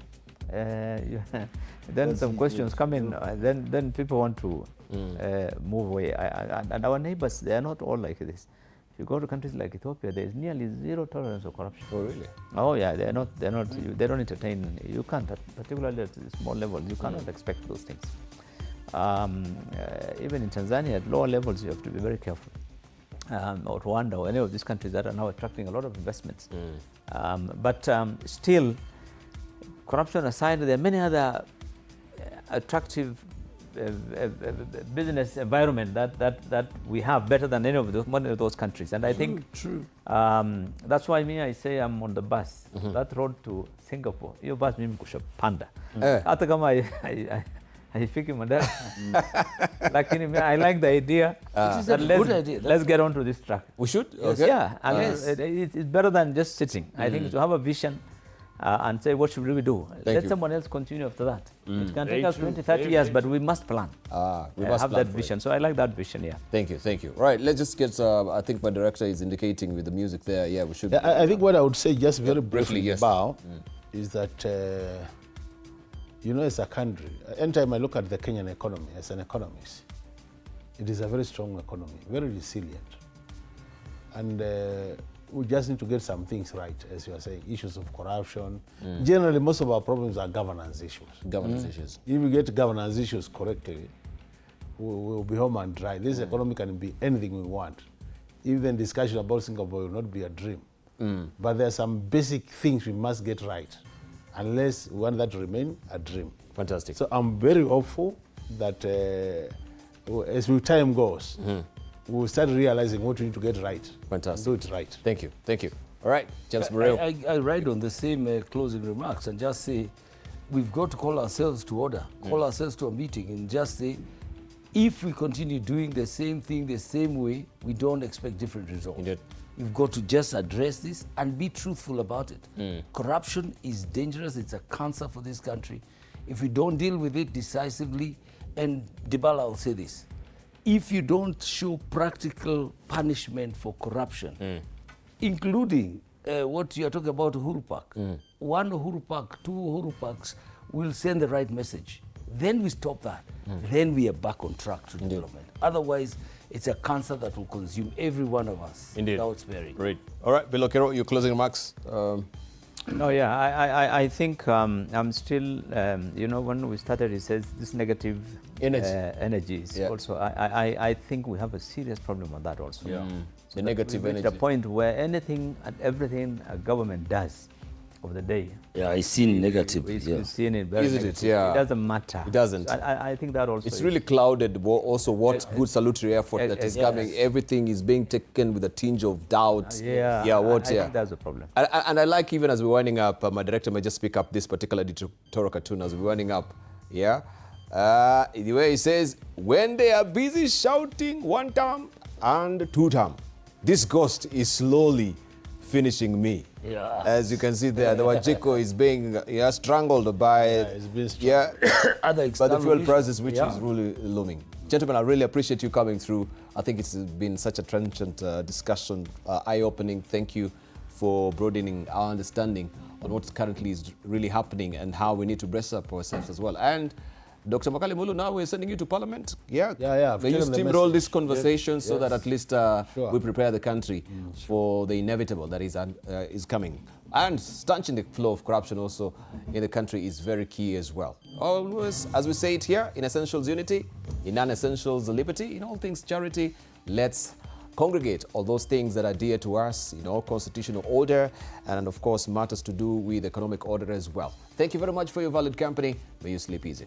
Then some questions come in. Then people want to move away. And our neighbors, they are not all like this. If you go to countries like Ethiopia, there is nearly zero tolerance of corruption. Oh, really? Oh, yeah. They don't entertain. You can't, particularly at small levels, you cannot expect those things. Even in Tanzania, at lower levels, you have to be very careful. Or Rwanda, or any of these countries that are now attracting a lot of investments. But still, corruption aside, there are many other attractive business environment that we have better than any of those countries. And I think that's why I say I'm on the bus. That road to Singapore, your bus mimi kushapanda. Hata kama haifiki Mandela. Lakini I like the idea. It is a good idea. Let's get on to this track. We should? Yes. Okay. Yeah, and it's better than just sitting. I think to have a vision and say, what should we do? Let someone else continue after that. It can take us 20, 30 years, but we must plan. We must have plan that for vision. it. So I like that vision, yeah. Thank you. Right, let's just get, I think my director is indicating with the music there. Yeah, we should. Yeah, I think what I would say just very briefly yes. about is that, as a country, anytime I look at the Kenyan economy as an economist, it is a very strong economy, very resilient. And we just need to get some things right, as you are saying, issues of corruption. Generally, most of our problems are governance issues. Issues. If we get governance issues correctly, we'll be home and dry. This economy can be anything we want. Even discussion about Singapore will not be a dream. But there are some basic things we must get right, unless we want that to remain a dream. Fantastic. So I'm very hopeful that as time goes, we'll start realizing what we need to get right. Fantastic. Do it right. Thank you. All right, James Burrell. I ride on the same closing remarks and just say, we've got to call ourselves to order, call ourselves to a meeting and just say, if we continue doing the same thing the same way, we don't expect different results. Indeed. We've got to just address this and be truthful about it. Corruption is dangerous. It's a cancer for this country. If we don't deal with it decisively, and Dibala will say this, if you don't show practical punishment for corruption, including what you are talking about, Uhuru Park, one Uhuru Park, two Uhuru Parks will send the right message. Then we stop that. Then we are back on track to development. Otherwise, it's a cancer that will consume every one of us. Indeed. Without sparing. Great. All right, Bilokero, your closing remarks. No, yeah, I think I'm still, when we started, it says this negative energies. Yeah. Also, I think we have a serious problem on that also. Yeah. The negative we've energy. reached a point where anything and everything a government does of the day, Yeah, I seen negative. we've seen it very Isn't it? negative. Yeah. It doesn't matter. It doesn't. So I think that also It's is- really clouded also what good salutary effort that is yes. coming. Everything is being taken with a tinge of doubt. Yeah, I think that's a problem. And I like, even as we're winding up, my director may just pick up this particular editorial cartoon as we're winding up. Yeah. The way he says, when they are busy shouting one term and two term, this ghost is slowly finishing me. Yeah. As you can see there, the Wajiko is being strangled by it's been strangled. Other by the external fuel issues. prices, which Yeah. is really looming. Gentlemen, I really appreciate you coming through. I think it's been such a trenchant discussion, eye-opening. Thank you for broadening our understanding on what currently is really happening and how we need to brace up ourselves as well. And Dr. Makali Mulu, now we're sending you to Parliament. Yeah. Yeah. May you Give them the steamroll message. this conversation so that at least Sure. we prepare the country for the inevitable that is coming. And stanching the flow of corruption also in the country is very key as well. Always, as we say it here, in essentials unity, in non-essentials liberty, in all things charity, let's congregate all those things that are dear to us, constitutional order, and of course matters to do with economic order as well. Thank you very much for your valued company. May you sleep easy.